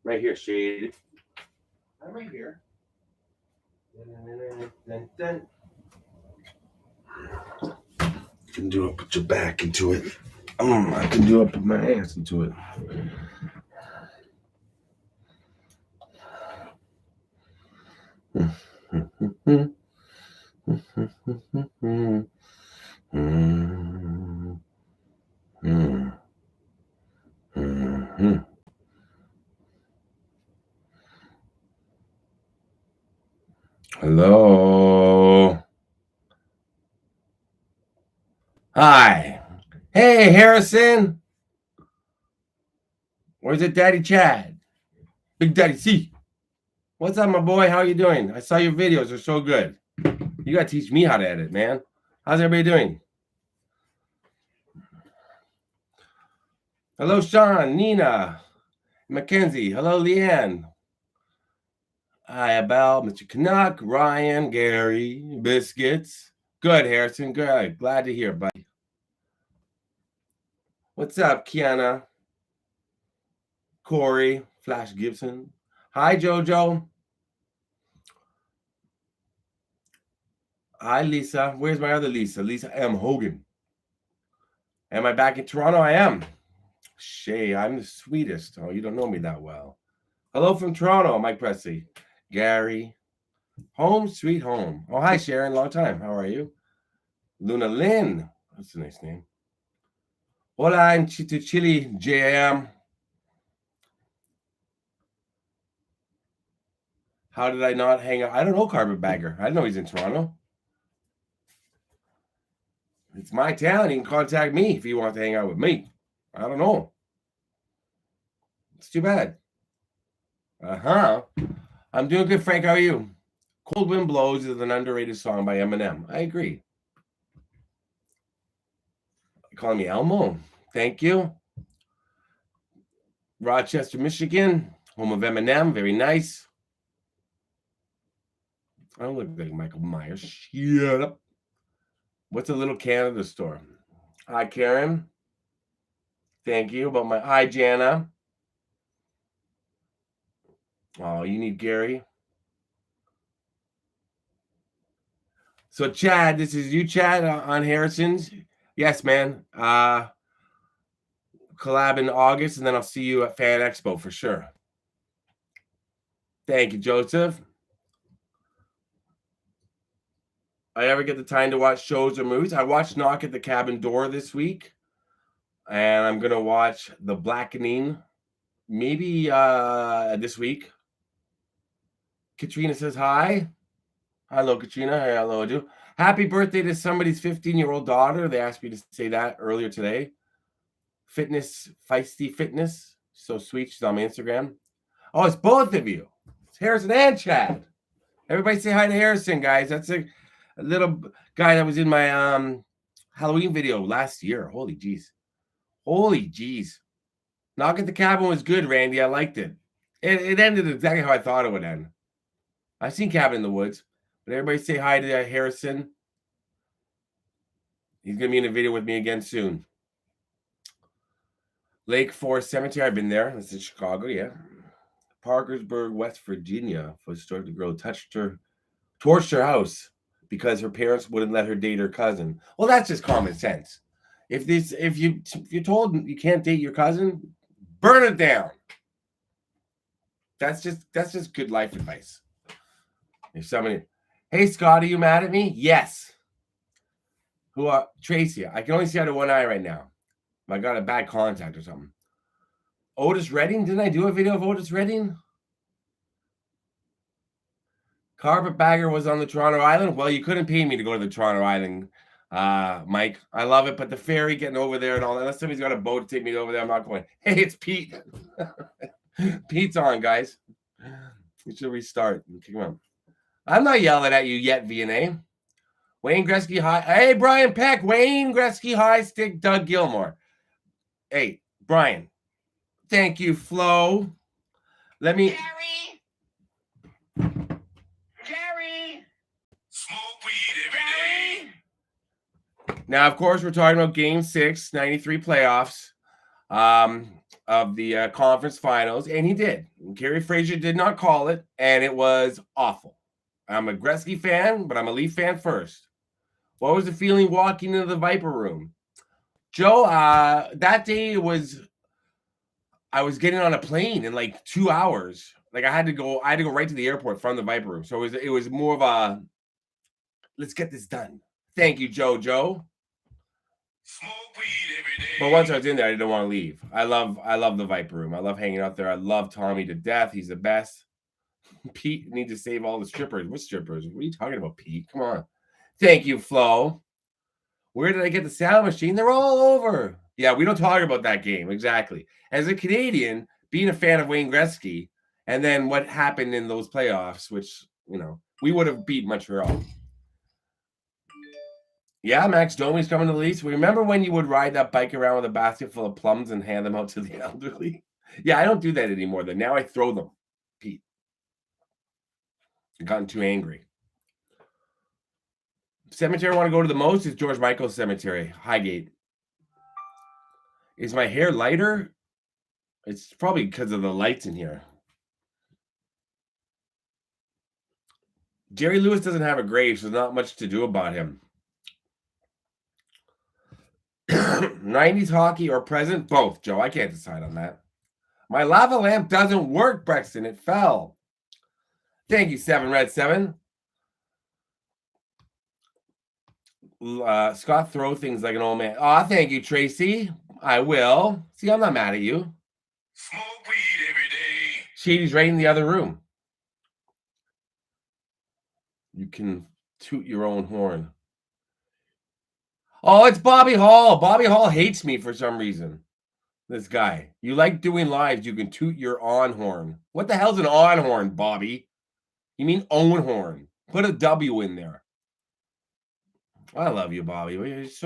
Right here, Shady. I'm right here. You can do it. Put your back into it. I can do it. Put my hands into it. Hello. Hi. Hey, Harrison. Where's it, Daddy Chad? Big Daddy C. What's up, my boy? How you doing? I saw your videos. They're so good. You got to teach me how to edit, man. How's everybody doing? Hello, Sean, Nina, Mackenzie. Hello, Leanne. Hi, Abel, Mr. Canuck, Ryan, Gary, Biscuits. Good, Harrison. Good. Glad to hear, buddy. What's up, Kiana? Corey, Flash Gibson. Hi, Jojo. Hi, Lisa. Where's my other Lisa? Lisa M. Hogan. Am I back in Toronto? I am. Shay, I'm the sweetest. Oh, you don't know me that well. Hello from Toronto, Mike Presley. Gary. Home, sweet home. Oh, hi, Sharon. Long time. How are you? Luna Lynn. That's a nice name. Hola, I'm Chito Chili, JM. How did I not hang out? I don't know, Carpetbagger. I know he's in Toronto. It's my town. He can contact me if he wants to hang out with me. I don't know. It's too bad. I'm doing good, Frank. How are you? Cold Wind Blows is an underrated song by Eminem. I agree. Calling me Elmo. Thank you. Rochester, Michigan, home of Eminem. Very nice. I don't look like Michael Myers. Shut up. What's a little Canada store? Hi, Karen. Thank you. Hi, Jana. Oh, you need Gary. So, Chad, this is you, Chad, on Harrison's. Yes, man. Collab in August, and then I'll see you at Fan Expo for sure. Thank you, Joseph. I ever get the time to watch shows or movies? I watched Knock at the Cabin Door this week, and I'm going to watch The Blackening maybe this week. Katrina says hi. Hello, Katrina. Hey, hello, I do. Happy birthday to somebody's 15-year-old daughter. They asked me to say that earlier today. Feisty Fitness. So sweet. She's on my Instagram. Oh, it's both of you. It's Harrison and Chad. Everybody say hi to Harrison, guys. That's a little guy that was in my Halloween video last year. Holy jeez. Knock at the Cabin was good, Randy. I liked it. It ended exactly how I thought it would end. I've seen Cabin in the Woods. But everybody say hi to Harrison. He's going to be in a video with me again soon. Lake Forest Cemetery. I've been there. That's in Chicago, yeah. Parkersburg, West Virginia. For historically girl torched her house because her parents wouldn't let her date her cousin. Well, that's just common sense. If you're told you can't date your cousin, burn it down. That's just good life advice. If somebody, hey Scott, are you mad at me? Yes. Tracy? I can only see out of one eye right now. I got a bad contact or something. Otis Redding? Didn't I do a video of Otis Redding? Carpetbagger was on the Toronto Island. Well, you couldn't pay me to go to the Toronto Island, Mike. I love it, but the ferry getting over there and all that. Unless somebody's got a boat to take me over there, I'm not going. Hey, it's Pete. Pete's on, guys. We should restart. Come on. I'm not yelling at you yet, VNA. Wayne Gretzky High. Hey, Brian Peck. Wayne Gretzky High Stick. Doug Gilmore. Hey, Brian. Thank you, Flo. Let me. Gary. Smoke weed every day. Now, of course, we're talking about Game 6, 93 playoffs. of the conference finals, and he did. Kerry Frazier did not call it, and it was awful. I'm a Gretzky fan, but I'm a Leaf fan first. What was the feeling walking into the Viper room? Joe, that day I was getting on a plane in like 2 hours. Like I had to go right to the airport from the Viper room. So it was more of a let's get this done. Thank you, Joe. Smoke weed every day. But once I was in there, I didn't want to leave. I love the Viper room. I love hanging out there. I love Tommy to death. He's the best. Pete needs to save all the strippers. What strippers? What are you talking about, Pete? Come on. Thank you, Flo. Where did I get the sound machine? They're all over. Yeah, we don't talk about that game. Exactly. As a Canadian, being a fan of Wayne Gretzky, and then what happened in those playoffs, which, we would have beat Montreal. Yeah, Max Domi's coming to the Leafs. Remember when you would ride that bike around with a basket full of plums and hand them out to the elderly? Yeah, I don't do that anymore. Then now I throw them, Pete. I've gotten too angry. Cemetery I want to go to the most is George Michael's cemetery, Highgate. Is my hair lighter? It's probably because of the lights in here. Jerry Lewis doesn't have a grave, so there's not much to do about him. 90s hockey or present? Both, Joe. I can't decide on that. My lava lamp doesn't work, Brexton. It fell. Thank you, 7 Red 7. Scott throw things like an old man. Oh, thank you, Tracy. I will. See, I'm not mad at you. Smoke weed every day. Shady's right in the other room. You can toot your own horn. Oh, it's Bobby Hall. Bobby Hall hates me for some reason. This guy. You like doing lives, you can toot your on horn. What the hell's an on horn, Bobby? You mean own horn. Put a W in there. I love you, Bobby. Where's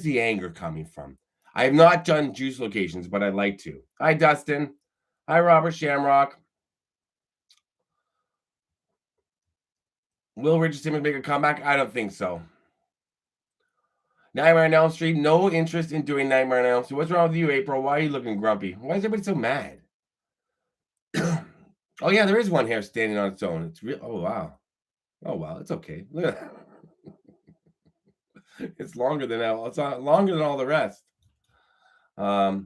the anger coming from? I have not done juice locations, but I'd like to. Hi, Dustin. Hi, Robert Shamrock. Will Richard Simmons make a comeback? I don't think so. Nightmare on Elm Street. No interest in doing Nightmare on Elm Street. What's wrong with you, April? Why are you looking grumpy? Why is everybody so mad? Oh, yeah, there is one hair standing on its own. It's real. Oh, wow. Oh, well, it's okay. Look at that. It's longer than all. It's longer than all the rest. So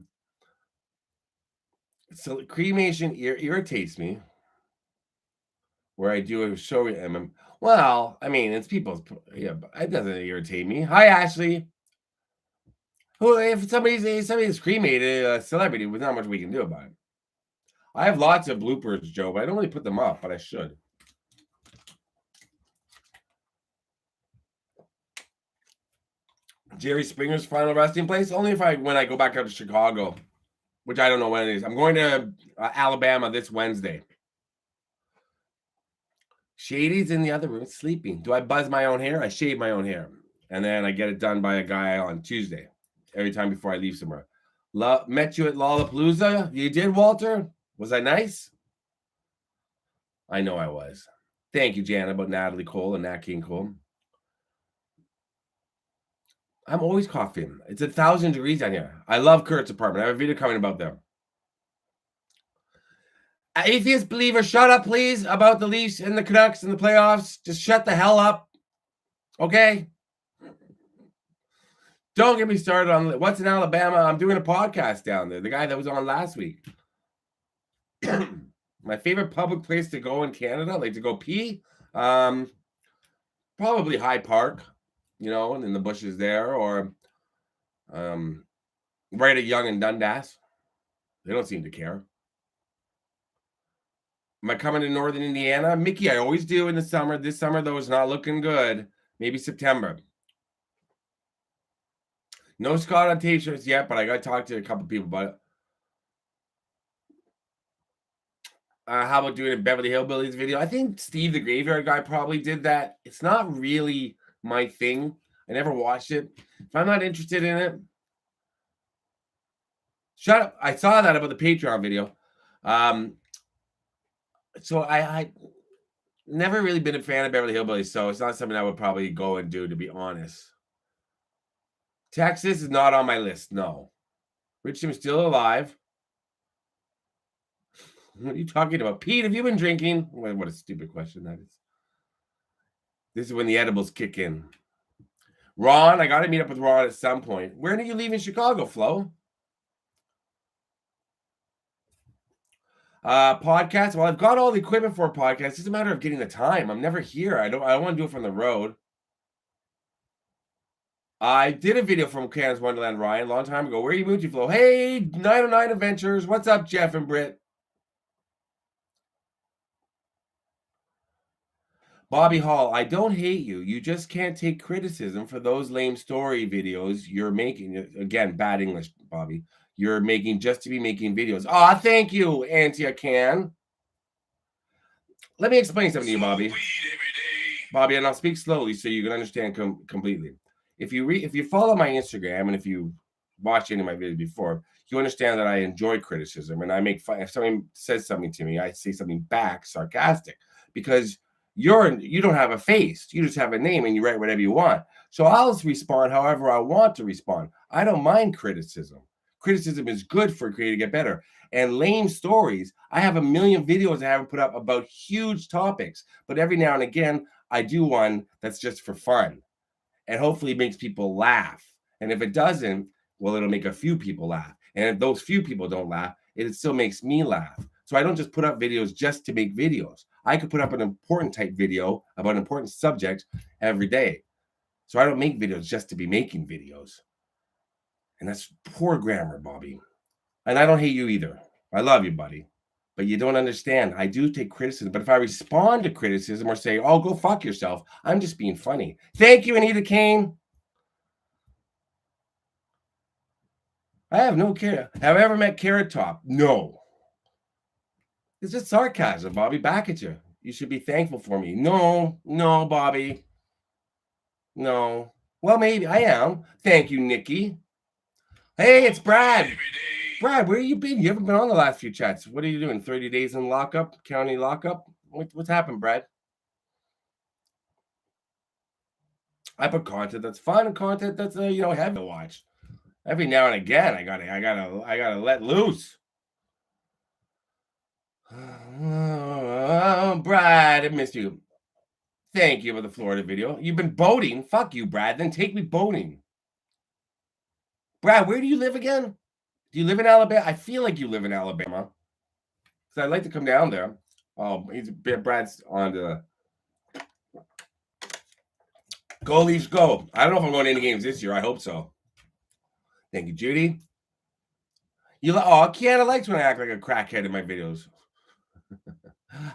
cremation irritates me. Where I do a show, well, I mean, it's people's. Yeah, but it doesn't irritate me. Hi, Ashley. Who, if somebody's cremated, a celebrity, there's not much we can do about it. I have lots of bloopers, Joe, but I don't really put them up, but I should. Jerry Springer's final resting place? Only when I go back out to Chicago, which I don't know when it is. I'm going to Alabama this Wednesday. Shady's in the other room sleeping. Do I buzz my own hair? I shave my own hair. And then I get it done by a guy on Tuesday. Every time before I leave somewhere. Met you at Lollapalooza. You did, Walter? Was I nice? I know I was. Thank you, Jan, about Natalie Cole and Nat King Cole. I'm always coughing. It's 1,000 degrees down here. I love Kurt's apartment. I have a video coming about them. Atheist believer, shut up, please, about the Leafs and the Canucks and the playoffs. Just shut the hell up. Okay? Don't get me started on what's in Alabama. I'm doing a podcast down there. The guy that was on last week. My favorite public place to go in Canada, like to go pee, probably Hyde Park, and in the bushes there, or right at Yonge and Dundas. They don't seem to care. Am I coming to Northern Indiana? Mickey, I always do in the summer. This summer, though, is not looking good. Maybe September. No Scott on t-shirts yet, but I got to talk to a couple people about it. How about doing a Beverly Hillbillies video? I think Steve the Graveyard Guy probably did that. It's not really my thing. I never watched it. If I'm not interested in it, shut up. I saw that about the Patreon video. So I never really been a fan of Beverly Hillbillies, so it's not something I would probably go and do, to be honest. Texas is not on my list, no. Richard is still alive. What are you talking about? Pete, have you been drinking? What a stupid question that is. This is when the edibles kick in. Ron, I got to meet up with Ron at some point. When are you leaving Chicago, Flo? Podcast. Well, I've got all the equipment for a podcast. It's just a matter of getting the time. I'm never here. I don't want to do it from the road. I did a video from Canada's Wonderland, Ryan, a long time ago. Where are you moving to, Flo? Hey, 909 Adventures. What's up, Jeff and Britt? Bobby Hall, I don't hate you. You just can't take criticism for those lame story videos you're making. Again, bad English, Bobby. You're making just to be making videos. Ah, thank you, Auntie Can. Let me explain something to you, Bobby. Bobby, and I'll speak slowly so you can understand completely. If you follow my Instagram and if you watch any of my videos before, you understand that I enjoy criticism and I make fun. If someone says something to me, I say something back sarcastic because you don't have a face. You just have a name and you write whatever you want. So I'll respond however I want to respond. I don't mind criticism. Criticism is good for creating to get better. And lame stories, I have a million videos I haven't put up about huge topics, but every now and again, I do one that's just for fun and hopefully it makes people laugh. And if it doesn't, well, it'll make a few people laugh. And if those few people don't laugh, it still makes me laugh. So I don't just put up videos just to make videos. I could put up an important type video about an important subject every day. So I don't make videos just to be making videos. And that's poor grammar, Bobby. And I don't hate you either. I love you, buddy. But you don't understand. I do take criticism. But if I respond to criticism or say, oh, go fuck yourself, I'm just being funny. Thank you, Anita Kane. I have no care. Have I ever met Carrot Top? No. It's just sarcasm, Bobby. Back at you. You should be thankful for me. No, Bobby. No. Well, maybe I am. Thank you, Nikki. Hey, it's Brad. Brad, where you been? You haven't been on the last few chats. What are you doing? 30 days in lockup? County lockup? What's happened, Brad? I put content that's fun and content that's heavy to watch. Every now and again, I gotta let loose. Brad, I missed you. Thank you for the Florida video. You've been boating. Fuck you, Brad. Then take me boating. Brad, where do you live again? Do you live in Alabama? I feel like you live in Alabama. Because I'd like to come down there. Oh, Brad's on the Go Leafs Go. I don't know if I'm going to any games this year. I hope so. Thank you, Judy. Kiana likes when I act like a crackhead in my videos.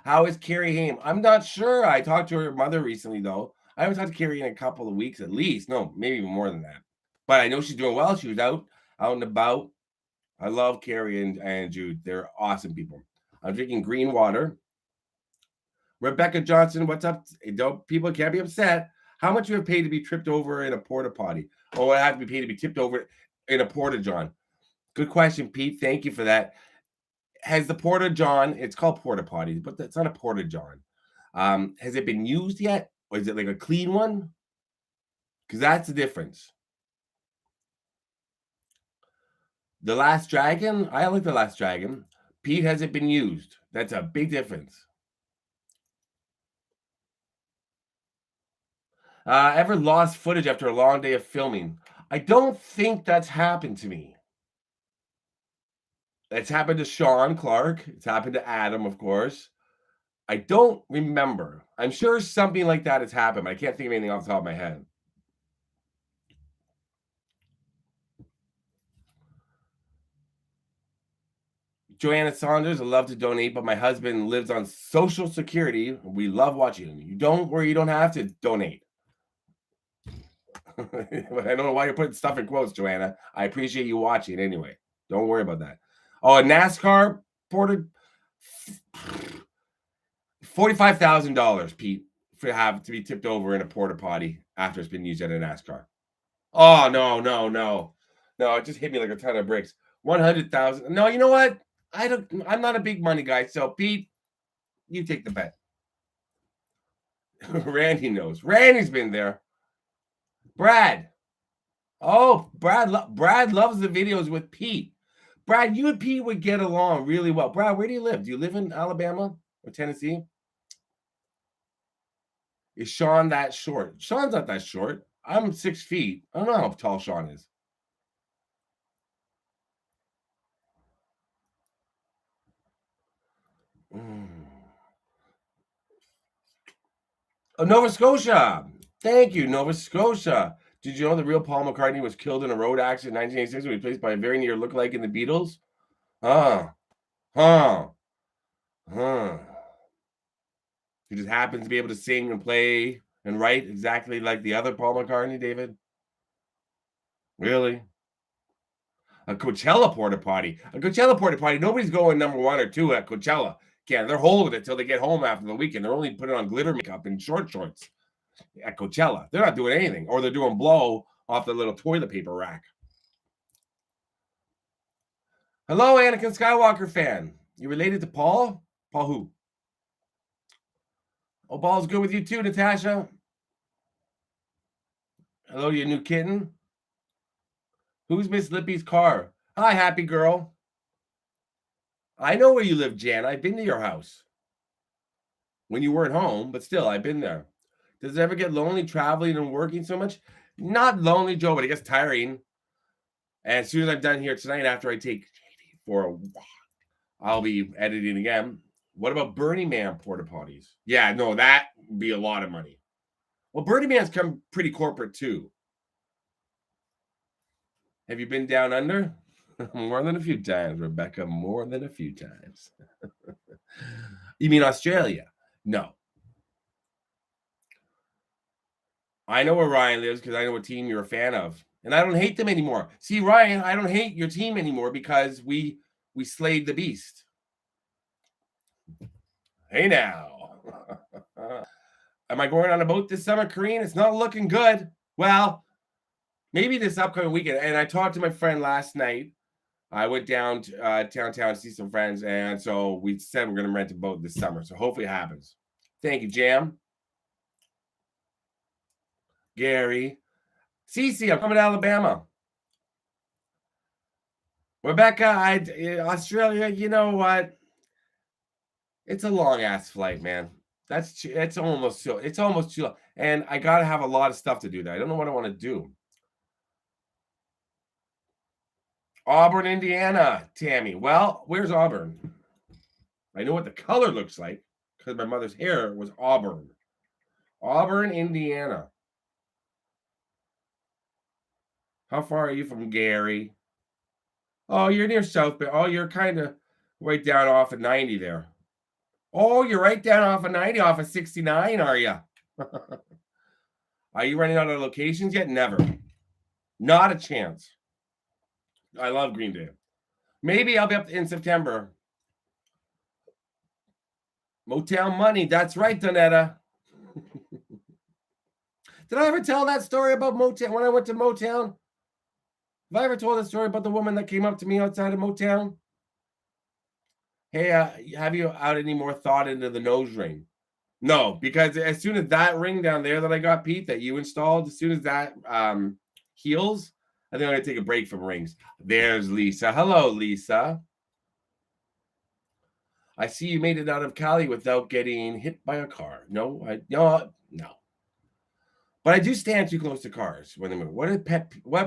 How is Carrie Haim? I'm not sure. I talked to her mother recently, though. I haven't talked to Carrie in a couple of weeks at least. No, maybe even more than that. But I know she's doing well. She was out and about. I love Carrie and Jude. They're awesome people. I'm drinking green water. Rebecca Johnson, what's up? People can't be upset. How much you have paid to be tripped over in a porta potty? Oh, I have to be paid to be tipped over in a porta john. Good question, Pete. Thank you for that. Has the porta john? It's called porta potty, but that's not a porta john. Has it been used yet, or is it like a clean one? Because that's the difference. The Last Dragon. I like The Last Dragon. Pete, has it been used? That's a big difference. Ever lost footage after a long day of filming? I don't think that's happened to me. It's happened to Sean Clark. It's happened to Adam, of course. I don't remember. I'm sure something like that has happened, but I can't think of anything off the top of my head. Joanna Saunders, I love to donate, but my husband lives on Social Security. We love watching him. You don't have to donate. I don't know why you're putting stuff in quotes, Joanna. I appreciate you watching anyway. Don't worry about that. Oh, a NASCAR porter, $45,000, Pete, for have to be tipped over in a porta potty after it's been used at a NASCAR. Oh no! It just hit me like a ton of bricks. 100,000. No, you know what? I'm not a big money guy. So Pete, you take the bet. Randy knows. Randy's been there. Brad. Oh, Brad loves the videos with Pete. Brad, you and Pete would get along really well. Brad, where do you live? Do you live in Alabama or Tennessee? Is Sean that short? Sean's not that short. I'm 6 feet. I don't know how tall Sean is. Oh, Nova Scotia. Thank you, Nova Scotia. Did you know the real Paul McCartney was killed in a road accident in 1986 and replaced by a very near lookalike in the Beatles? Huh. He just happens to be able to sing and play and write exactly like the other Paul McCartney, David? Really? A Coachella porta potty. A Coachella porta potty. Nobody's going number 1 or 2 at Coachella. They're holding it till they get home after the weekend. They're only putting on glitter makeup and short shorts at Coachella. They're not doing anything, or they're doing blow off the little toilet paper rack. Hello, Anakin Skywalker fan. You related to Paul? Paul who? Oh, Paul's good with you too, Natasha. Hello, your new kitten. Who's Miss Lippy's car? Hi, happy girl. I know where you live, Jan. I've been to your house. When you weren't home, but still, I've been there. Does it ever get lonely traveling and working so much? Not lonely, Joe, but it gets tiring. And as soon as I'm done here tonight, after I take Shady for a walk, I'll be editing again. What about Burning Man porta potties? Yeah, no, that would be a lot of money. Well, Burning Man's come pretty corporate too. Have you been down under? More than a few times, Rebecca. More than a few times. You mean Australia? No. I know where Ryan lives because I know what team you're a fan of. And I don't hate them anymore. See, Ryan, I don't hate your team anymore because we slayed the beast. Hey now. Am I going on a boat this summer, Kareen? It's not looking good. Well, maybe this upcoming weekend. And I talked to my friend last night. I went down to downtown to see some friends. And so we said we're going to rent a boat this summer. So hopefully it happens. Thank you, Jam. Gary. Cece, I'm coming to Alabama. Rebecca, Australia, you know what? It's a long ass flight, man. It's almost too long. And I gotta have a lot of stuff to do there. I don't know what I want to do. Auburn, Indiana, Tammy. Well, where's Auburn? I know what the color looks like because my mother's hair was auburn. Auburn, Indiana. How far are you from Gary? Oh, you're near South Bay. Oh, you're kind of right down off of 90 there. Oh, you're right down off of 90, off of 69, are you? Are you running out of locations yet? Never. Not a chance. I love Green Day. Maybe I'll be up in September. Motown money. That's right, Donetta. Did I ever tell that story about Motown when I went to Motown? Have I ever told that story about the woman that came up to me outside of Motown? Hey, have you out any more thought into the nose ring? No, because as soon as that ring down there that I got, Pete, that you installed, as soon as that heals, I think I'm going to take a break from rings. There's Lisa. Hello, Lisa. I see you made it out of Cali without getting hit by a car. No. But I do stand too close to cars when they move. What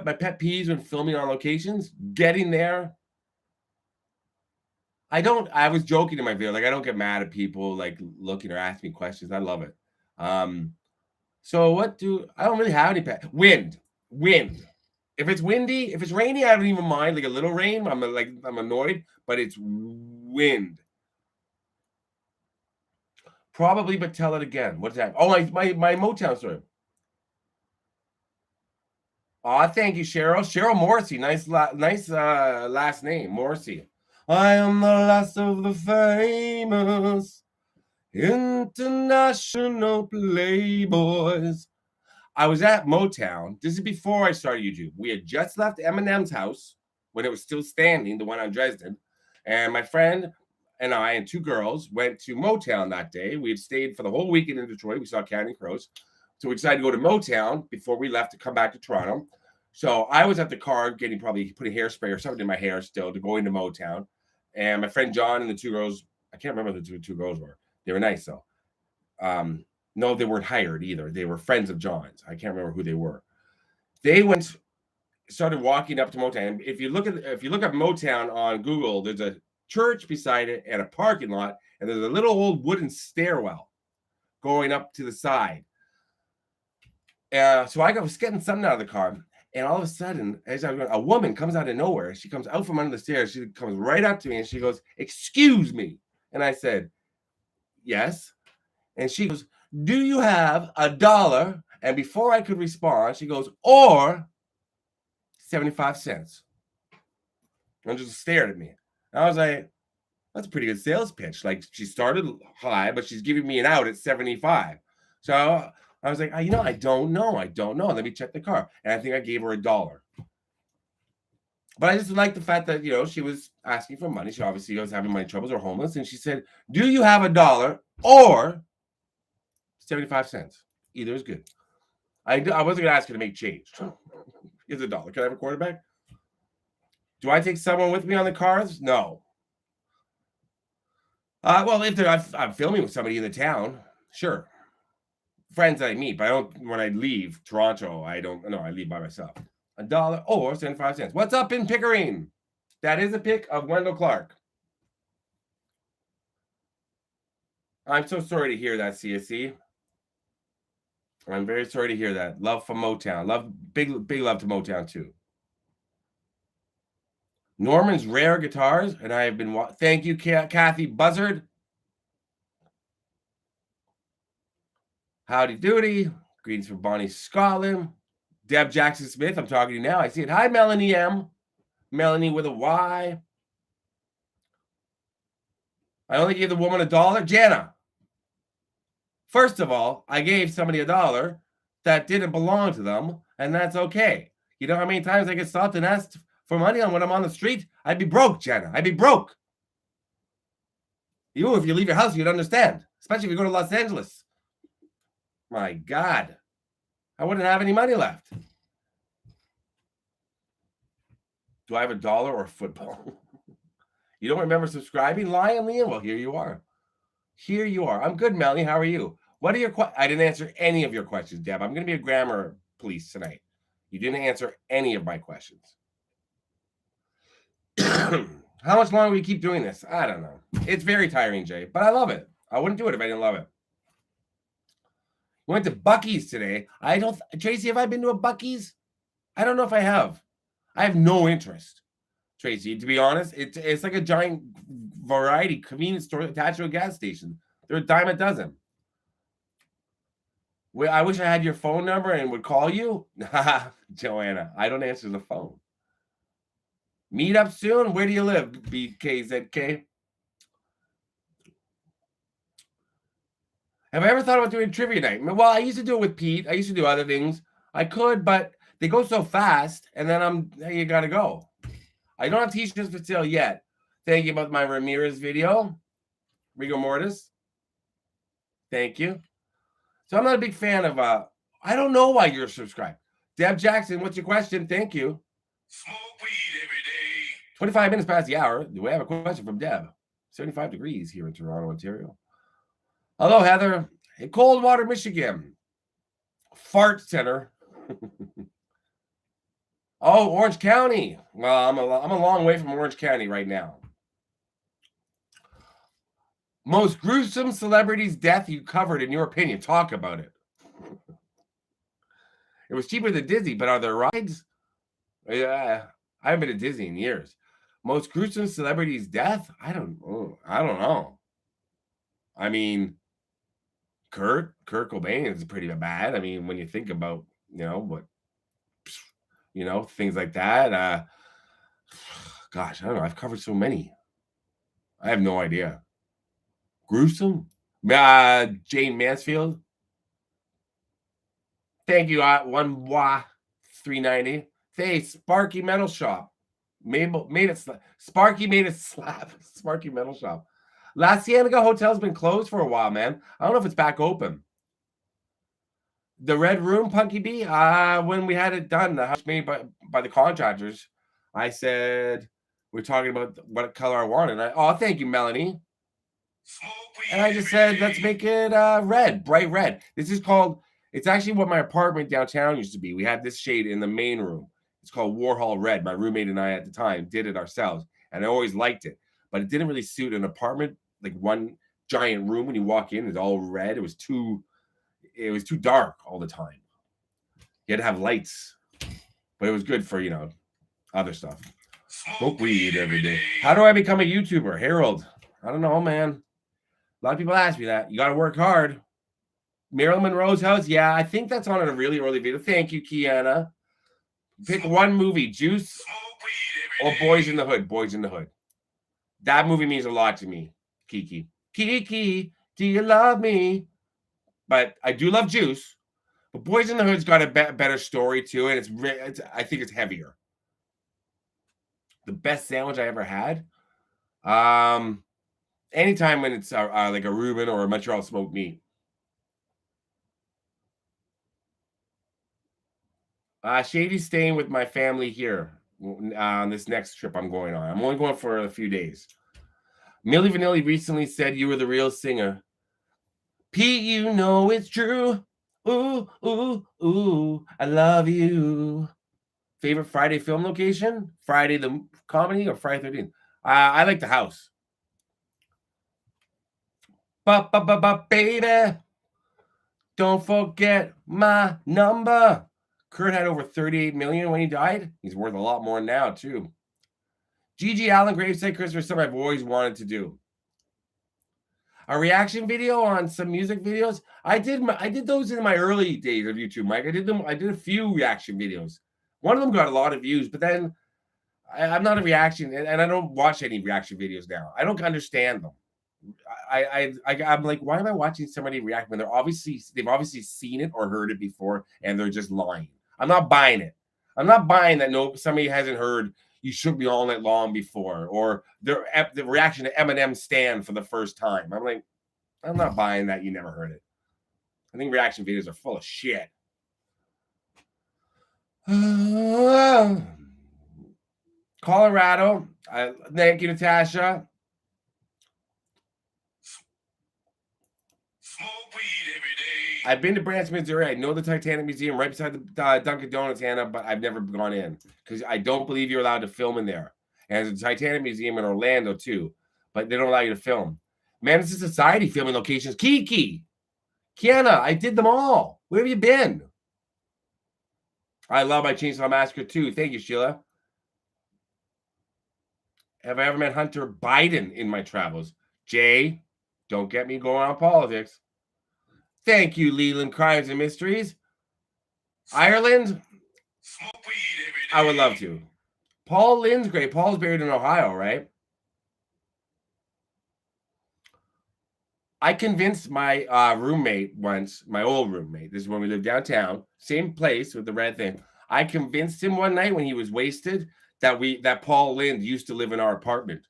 my pet peeves when filming on locations? Getting there. I was joking in my video. Like, I don't get mad at people like looking or asking me questions. I love it. So I don't really have any pet. Wind. If it's windy, if it's rainy, I don't even mind. Like a little rain, I'm annoyed, but it's wind. Probably, but tell it again. What's that? Oh, my Motown story. Oh, thank you, Cheryl. Cheryl Morrissey. Nice last name, Morrissey. I am the last of the famous international playboys. I was at Motown. This is before I started YouTube. We had just left Eminem's house when it was still standing, the one on Dresden. And my friend and I and 2 girls went to Motown that day. We had stayed for the whole weekend in Detroit. We saw Counting Crows. So we decided to go to Motown before we left to come back to Toronto. So I was at the car getting probably putting hairspray or something in my hair still to go into Motown. And my friend John and the two girls, I can't remember who the two girls were. They were nice though. No, they weren't hired either. They were friends of John's. I can't remember who they were. They started walking up to Motown. If you look at Motown on Google, there's a church beside it and a parking lot, and there's a little old wooden stairwell going up to the side. So I was getting something out of the car, and all of a sudden, as I was going, a woman comes out of nowhere. She comes out from under the stairs. She comes right up to me, and she goes, "Excuse me." And I said, "Yes." And she goes, "Do you have $1?" And before I could respond, she goes, "Or 75 cents." And just stared at me. And I was like, that's a pretty good sales pitch. Like, she started high, but she's giving me an out at 75. So I was like, I don't know. Let me check the car. And I think I gave her $1. But I just like the fact that, she was asking for money. She obviously was having money troubles or homeless. And she said, "Do you have $1 or 75 cents? Either is good." I wasn't going to ask her to make change. Here's $1. Can I have a quarterback? Do I take someone with me on the cars? No. Well, if I'm filming with somebody in the town, sure. Friends that I meet, but I don't. When I leave Toronto, I don't. No, I leave by myself. $1 or 75 cents. What's up in Pickering? That is a pic of Wendell Clark. I'm so sorry to hear that, CSC. I'm very sorry to hear that. Love from Motown. Big love to Motown too. Norman's Rare Guitars, and I have been. Thank you, Kathy Buzzard. Howdy doody. Greetings from Bonnie, Scotland. Deb Jackson Smith, I'm talking to you now. I see it. Hi, Melanie M. Melanie with a Y. I only gave the woman $1. Jana. First of all, I gave somebody $1 that didn't belong to them, and that's okay. You know how many times I get stopped and asked for money when I'm on the street? I'd be broke, Jana. I'd be broke. If you leave your house, you'd understand. Especially if you go to Los Angeles. My God. I wouldn't have any money left. Do I have $1 or football? You don't remember subscribing? Lion Liam? Well, here you are. Here you are. I'm good, Melanie. How are you? What are your questions? I didn't answer any of your questions, Deb. I'm going to be a grammar police tonight. You didn't answer any of my questions. How much longer will we keep doing this? I don't know. It's very tiring, Jay, but I love it. I wouldn't do it if I didn't love it. We went to Buc-ee's today. Tracy, have I been to a Buc-ee's? I don't know if I have. I have no interest, Tracy. To be honest, it's like a giant variety convenience store attached to a gas station. They're a dime a dozen. I wish I had your phone number and would call you. Joanna, I don't answer the phone. Meet up soon. Where do you live, BKZK? Have I ever thought about doing trivia night? Well, I used to do it with Pete. I used to do other things. I could, but they go so fast, and then you gotta go. I don't have t-shirts for sale yet. Thank you about my Ramirez video. Rigor Mortis. Thank you. So I'm not a big fan of I don't know why you're subscribed. Deb Jackson, what's your question? Thank you. Smoke weed every day. 25 minutes past the hour. Do we have a question from Deb? 75 degrees here in Toronto, Ontario. Hello, Heather. In Coldwater, Michigan. Fart Center. Oh, Orange County. Well, I'm a long way from Orange County right now. Most gruesome celebrity's death you covered, in your opinion. Talk about it. It was cheaper than Disney, but are there rides? Yeah, I haven't been to Disney in years. Most gruesome celebrity's death? I don't know. I mean, Kurt Cobain is pretty bad. I mean, when you think about, things like that. Gosh, I don't know. I've covered so many. I have no idea. Gruesome? Jane Mansfield. Thank you, 390. Hey, Sparky Metal Shop. Sparky made it slap. Sparky Metal Shop. La Cienega Hotel's been closed for a while, man. I don't know if it's back open. The red room, Punky B. When we had it done, the house made by the contractors, I said we're talking about what color I wanted. Oh, thank you, Melanie. Smoke And weed I just every said, let's day. make it red, bright red. This is called. It's actually what my apartment downtown used to be. We had this shade in the main room. It's called Warhol Red. My roommate and I at the time did it ourselves, and I always liked it. But it didn't really suit an apartment, like one giant room. When you walk in, it's all red. It was too dark all the time. You had to have lights, but it was good for other stuff. Smoke weed every day. How do I become a YouTuber, Harold? I don't know, man. A lot of people ask me that. You got to work hard. Marilyn Monroe's house. Yeah, I think that's on a really early video. Thank you, Kiana. Pick one movie: Juice or Boys in the Hood. Boys in the Hood. That movie means a lot to me. Kiki, Kiki, do you love me? But I do love Juice. But Boys in the Hood's got a better story to it. I think it's heavier. The best sandwich I ever had. Anytime when it's like a Reuben or a Montreal smoked meat. Shady's staying with my family here on this next trip I'm going on. I'm only going for a few days. Milli Vanilli recently said you were the real singer. Pete, you know it's true. Ooh, ooh, ooh, I love you. Favorite Friday film location? Friday the comedy or Friday 13th? I like the house. Baby, don't forget my number. Kurt had over 38 million when he died. He's worth a lot more now, too. Gigi Allen gravesite Christmas something I've always wanted to do. A reaction video on some music videos. I did those in my early days of YouTube, Mike. I did a few reaction videos. One of them got a lot of views, but then I'm not a reaction, and I don't watch any reaction videos now. I don't understand them. I'm like, why am I watching somebody react when they've obviously seen it or heard it before, and they're just lying? I'm not buying it. I'm not buying that. No, somebody hasn't heard "You Shook Me All Night Long" before, or the reaction to Eminem "Stand" for the first time. I'm like, I'm not buying that. You never heard it. I think reaction videos are full of shit. Colorado. Thank you, Natasha. Smoke weed every day. I've been to Branch, Missouri. I know the Titanic Museum right beside the Dunkin' Donuts, Hannah, but I've never gone in because I don't believe you're allowed to film in there. And there's a Titanic Museum in Orlando too, but they don't allow you to film. Madison Society filming locations. Kiki, Kiana, I did them all. Where have you been? I love my Chainsaw Massacre too. Thank you, Sheila. Have I ever met Hunter Biden in my travels? Jay, don't get me going on politics. Thank you, Leland Crimes and Mysteries. Ireland? Smoke weed every day. I would love to. Paul Lynn's great. Paul's buried in Ohio, right? I convinced my roommate once, my old roommate. This is when we lived downtown, same place with the red thing. I convinced him one night when he was wasted that Paul Lynn used to live in our apartment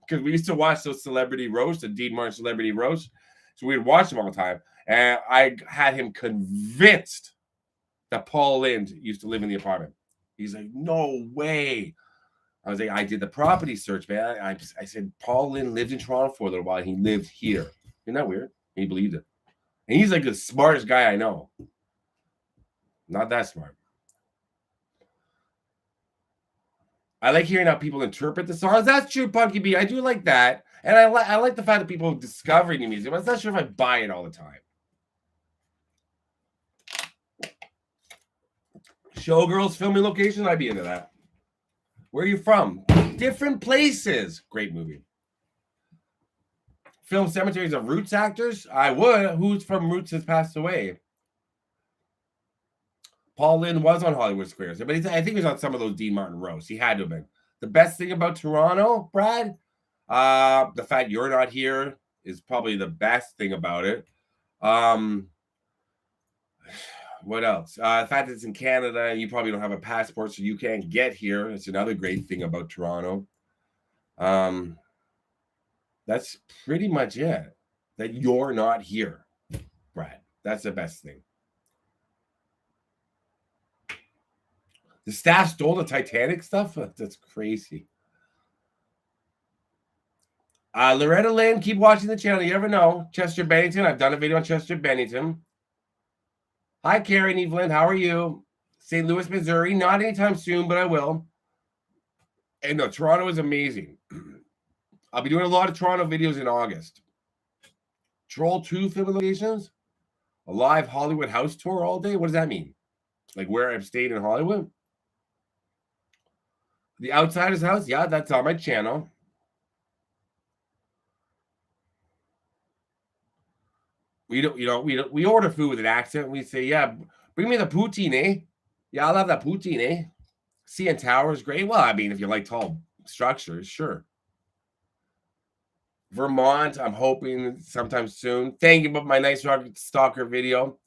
because we used to watch those celebrity roasts, the Dean Martin celebrity roast. So we'd watch them all the time, and I had him convinced that Paul Lynn used to live in the apartment. He's like, no way. I was like, I did the property search, man. I said, Paul Lynn lived in Toronto for a little while. He lived here. Isn't that weird? He believed it. And he's like the smartest guy I know. Not that smart. I like hearing how people interpret the songs. That's true, Punky B. I do like that. And I like the fact that people discovering new music, but I'm not sure if I buy it all the time. Showgirls filming location, I'd be into that. Where are you from? Different places. Great movie. Film cemeteries of Roots actors? I would. Who's from Roots has passed away? Paul Lynn was on Hollywood Squares, but I think he was on some of those Dean Martin roasts. He had to have been. The best thing about Toronto, Brad, the fact you're not here is probably the best thing about it. What else? The fact that it's in Canada and you probably don't have a passport, so you can't get here. It's another great thing about Toronto. That's pretty much it. That you're not here, Brad. That's the best thing. The staff stole the Titanic stuff? That's crazy. Loretta Lynn, keep watching the channel. You ever know. Chester Bennington. I've done a video on Chester Bennington. Hi, Carrie and Evelyn. How are you? St. Louis, Missouri. Not anytime soon, but I will. And no, Toronto is amazing. I'll be doing a lot of Toronto videos in August. Troll 2 film locations. A live Hollywood house tour all day. What does that mean? Like where I've stayed in Hollywood? The Outsider's House. Yeah, that's on my channel. We order food with an accent. We say, yeah, bring me the poutine, eh? Yeah, I'll have that poutine, eh? CN Tower is great. Well, I mean, if you like tall structures, sure. Vermont, I'm hoping sometime soon. Thank you for my nice stalker video.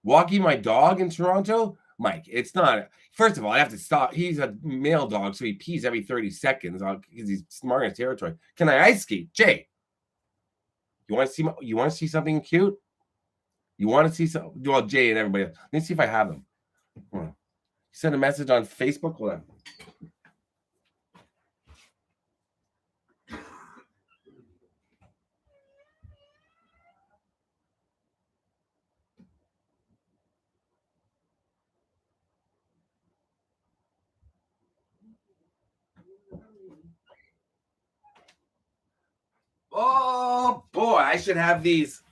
Walking my dog in Toronto, Mike, it's not. First of all, I have to stop. He's a male dog, so he pees every 30 seconds because he's marking his territory. Can I ice skate? Jay, you want to see something cute? You want to see some? Well, Jay and everybody. Let me see if I have them. Send a message on Facebook. Hold on. Oh boy, I should have these.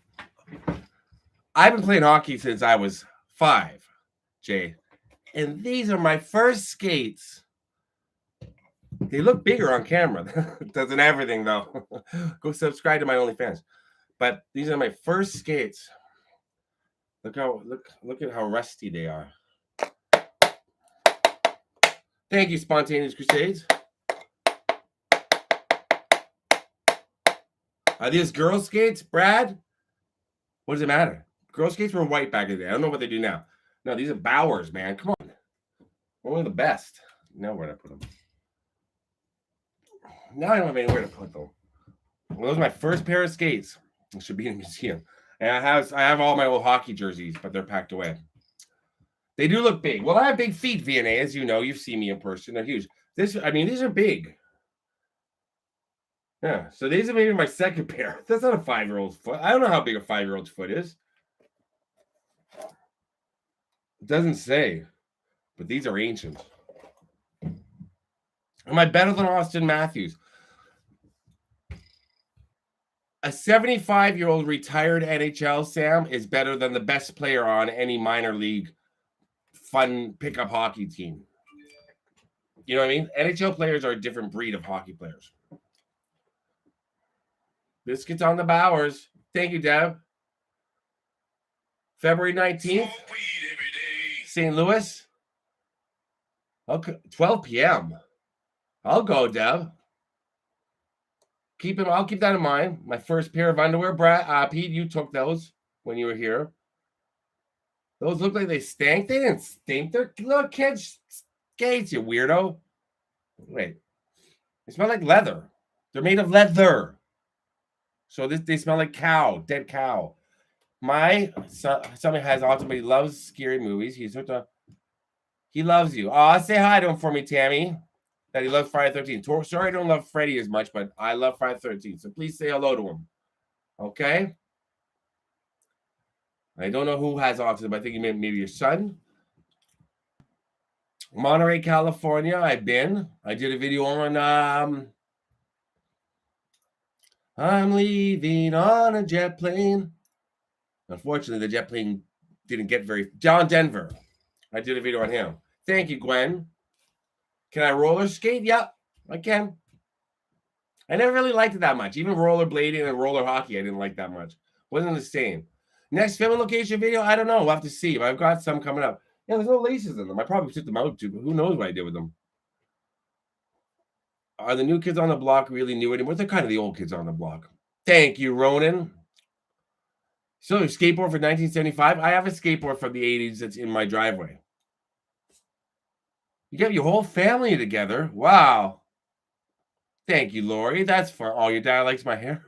I've been playing hockey since I was 5, Jay. And these are my first skates. They look bigger on camera. Doesn't everything though. Go subscribe to my OnlyFans. But these are my first skates. Look at how rusty they are. Thank you, Spontaneous Crusades. Are these girl skates, Brad? What does it matter? Girl skates were white back in the day. I don't know what they do now. No, these are Bowers, man. Come on. One of the best. Now where did I put them? Now I don't have anywhere to put them. Well, those are my first pair of skates. It should be in a museum. And I have all my old hockey jerseys, but they're packed away. They do look big. Well, I have big feet, VNA, as you know. You've seen me in person. They're huge. These are big. Yeah, so these are maybe my second pair. That's not a 5-year-old's foot. I don't know how big a 5-year-old's foot is. It doesn't say, but these are ancient. Am I better than Austin Matthews? A 75-year-old retired NHL, Sam, is better than the best player on any minor league fun pickup hockey team. You know what I mean? NHL players are a different breed of hockey players. Biscuits on the Bowers. Thank you, Deb. February 19th, St. Louis. Okay, 12 p.m. I'll go, Deb. I'll keep that in mind. My first pair of underwear, Brad. Pete, you took those when you were here. Those look like they stank. They didn't stink. They're little kids' skates, you weirdo. Wait. They smell like leather. They're made of leather. So they smell like dead cow. My son has autism, but he loves scary movies. He loves you. Say hi to him for me, Tammy. That he loves Friday the 13th. Sorry I don't love Freddy as much, but I love Friday the 13th. So please say hello to him. Okay? I don't know who has autism, but I think maybe your son. Monterey, California. I've been. I did a video on I'm leaving on a jet plane. Unfortunately, the jet plane didn't get John Denver. I did a video on him. Thank you, Gwen. Can I roller skate? Yeah, I can. I never really liked it that much. Even rollerblading and roller hockey, I didn't like that much. Wasn't the same. Next film location video, I don't know. We'll have to see. But I've got some coming up. Yeah, there's no laces in them. I probably took them out too, but who knows what I did with them. Are the new kids on the block really new anymore? They're kind of the old kids on the block. Thank you, Ronan. So, your skateboard for 1975? I have a skateboard from the 80s that's in my driveway. You get your whole family together. Wow. Thank you, Lori. That's for all your dad likes my hair.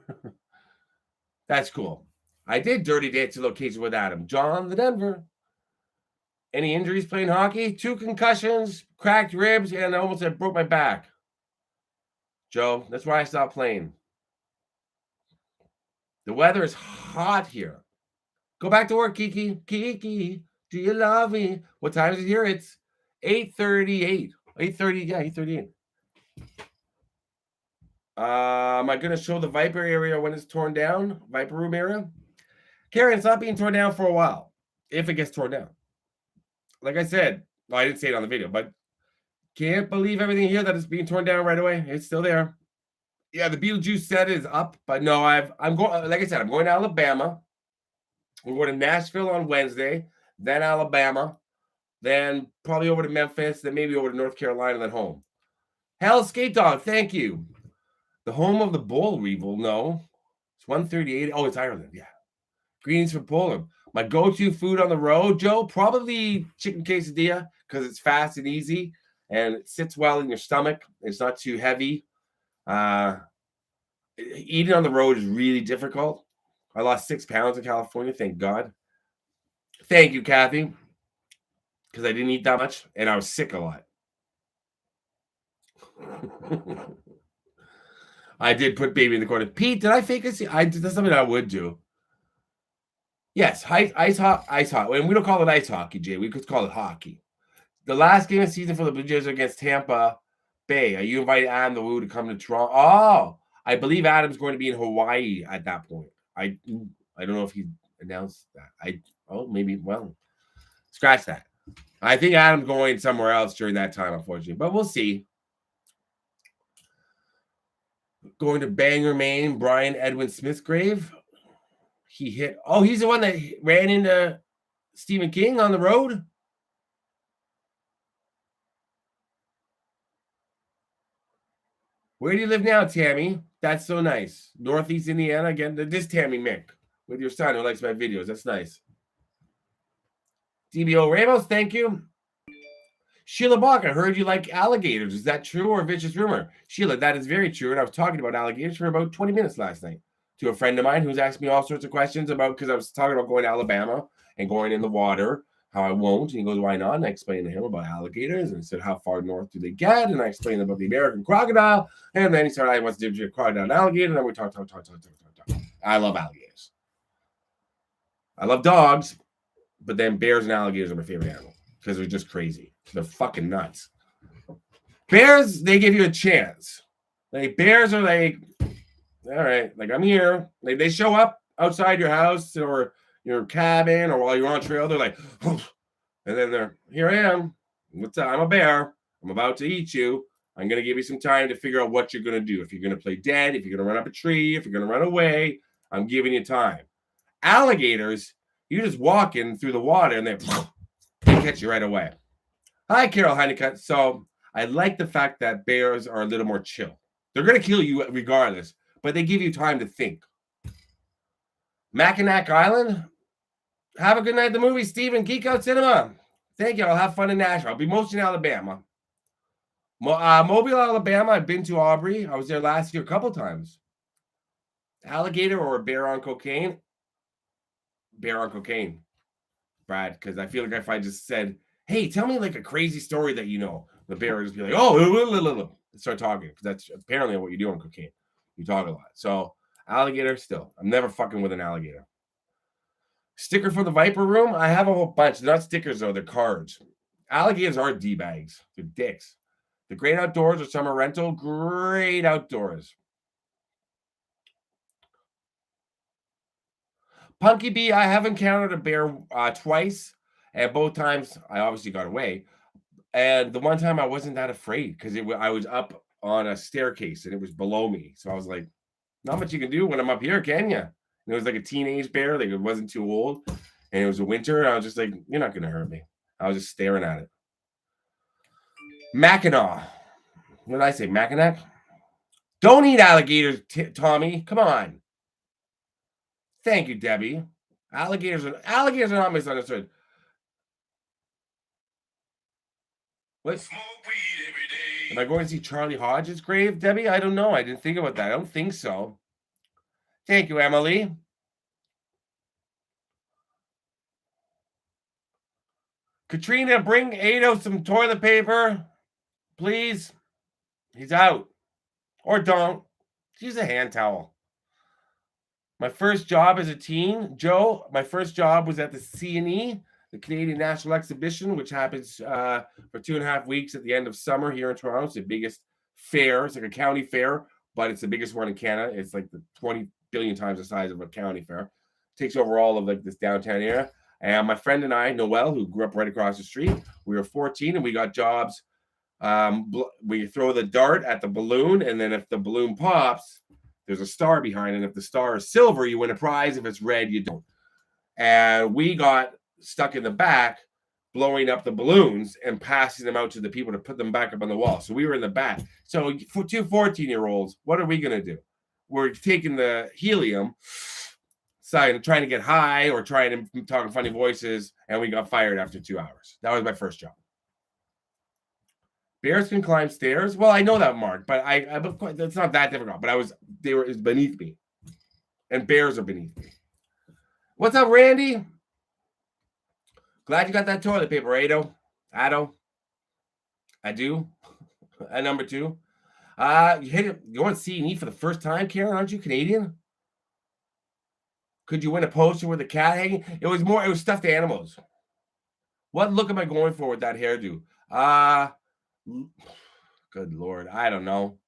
That's cool. I did Dirty Dancing location with Adam. John the Denver. Any injuries playing hockey? 2 concussions, cracked ribs, and I almost broke my back. Joe, that's why I stopped playing. The weather is hot here. Go back to work, Kiki. Kiki, do you love me? What time is it here? It's 8:38. 8:30, yeah, 8:38. Am I going to show the Viper area when it's torn down? Viper room area? Karen, it's not being torn down for a while. If it gets torn down. Like I said, well, I didn't say it on the video, but can't believe everything here that is being torn down right away. It's still there. Yeah, the Beetlejuice set is up, but no, I'm going. Like I said, I'm going to Alabama. We're going to Nashville on Wednesday, then Alabama, then probably over to Memphis, then maybe over to North Carolina, then home. Hell, Skate Dog, thank you. The home of the Bowl Revel, no. It's 138. Oh, it's Ireland, yeah. Greetings from Poland. My go-to food on the road, Joe, probably chicken quesadilla because it's fast and easy and it sits well in your stomach. It's not too heavy. Eating on the road is really difficult. I lost 6 pounds in California, thank God. Thank you, Kathy, because I didn't eat that much and I was sick a lot. I did put baby in the corner. Pete, did I fake a scene? That's something I would do. Yes, ice hockey. And we don't call it ice hockey, Jay. We could call it hockey. The last game of the season for the Blue Jays against Tampa Bay. You invited Adam the Woo to come to Toronto. Oh, I believe Adam's going to be in Hawaii at that point. I don't know if he announced that. Maybe. Well, scratch that. I think Adam's going somewhere else during that time, unfortunately. But we'll see. Going to Bangor, Maine, Brian Edwin Smith's grave. He hit. Oh, he's the one that ran into Stephen King on the road. Where do you live now, Tammy? That's so nice. Northeast Indiana again. This Tammy Mick with your son who likes my videos. That's nice. DBO Ramos, thank you. Sheila Bach, I heard you like alligators. Is that true or a vicious rumor? Sheila, that is very true. And I was talking about alligators for about 20 minutes last night to a friend of mine who's asked me all sorts of questions about, because I was talking about going to Alabama and going in the water, how I won't. And he goes, why not? And I explained to him about alligators and said, how far north do they get? And I explained about the American crocodile. And then he started, what's the difference between a crocodile and alligator? And then we talk. I love alligators. I love dogs, but then bears and alligators are my favorite animal because they're just crazy. They're fucking nuts. Bears, they give you a chance. Like bears are like, all right, like I'm here. Like they show up outside your house or your cabin or while you're on trail, they're like, oof. And then they're, here I am. What's up? I'm a bear. I'm about to eat you. I'm going to give you some time to figure out what you're going to do. If you're going to play dead, if you're going to run up a tree, if you're going to run away, I'm giving you time. Alligators, you're just walking through the water and they catch you right away. Hi, Carol Heinecutt. So I like the fact that bears are a little more chill. They're going to kill you regardless, but they give you time to think. Mackinac Island. Have a good night at the movie, Steven. Geek Out Cinema. Thank you. I'll have fun in Nashville. I'll be mostly in Alabama. Mobile, Alabama. I've been to Aubrey. I was there last year a couple times. Alligator or a bear on cocaine? Bear on cocaine, Brad, because I feel like if I just said, hey, tell me like a crazy story that you know, the bear would just be like, oh, start talking, because that's apparently what you do on cocaine. You talk a lot. So alligator, still. I'm never fucking with an alligator. Sticker for the Viper room? I have a whole bunch. They're not stickers, though. They're cards. Alligators are D-bags. They're dicks. The Great Outdoors or Summer Rental? Great Outdoors. Punky Bee, I have encountered a bear twice. And both times, I obviously got away. And the one time I wasn't that afraid because I was up on a staircase and it was below me. So I was like, not much you can do when I'm up here, can you? And it was like a teenage bear. Like it wasn't too old. And it was a winter. And I was just like, you're not going to hurt me. I was just staring at it. Mackinac. What did I say? Mackinac? Don't eat alligators, Tommy. Come on. Thank you, Debbie. Alligators are not misunderstood. What? Smoke weed every day. Am I going to see Charlie Hodge's grave, Debbie? I don't know. I didn't think about that. I don't think so. Thank you, Emily. Katrina, bring Ado some toilet paper, please. He's out. Or don't. Use a hand towel. My first job as a teen, Joe, my first job was at the CNE, the Canadian National Exhibition, which happens for 2.5 weeks at the end of summer here in Toronto. It's the biggest fair. It's like a county fair, but it's the biggest one in Canada. It's like the 20 billion times the size of a county fair. It takes over all of like this downtown area. And my friend and I, Noel, who grew up right across the street, we were 14 and we got jobs. We throw the dart at the balloon, and then if the balloon pops, there's a star behind it. If the star is silver, you win a prize. If it's red, you don't. And we got stuck in the back, blowing up the balloons and passing them out to the people to put them back up on the wall. So we were in the back. So for two 14-year-olds, what are we going to do? We're taking the helium, trying to get high or trying to talk in funny voices, and we got fired after 2 hours. That was my first job. Bears can climb stairs. Well, I know that, Mark, but it's not that difficult. But it was beneath me, and bears are beneath me. What's up, Randy? Glad you got that toilet paper, Ado. I do. At number 2, you hit it. You want C&E for the first time, Karen? Aren't you Canadian? Could you win a poster with a cat hanging? It was stuffed animals. What look am I going for with that hairdo? Good Lord, I don't know.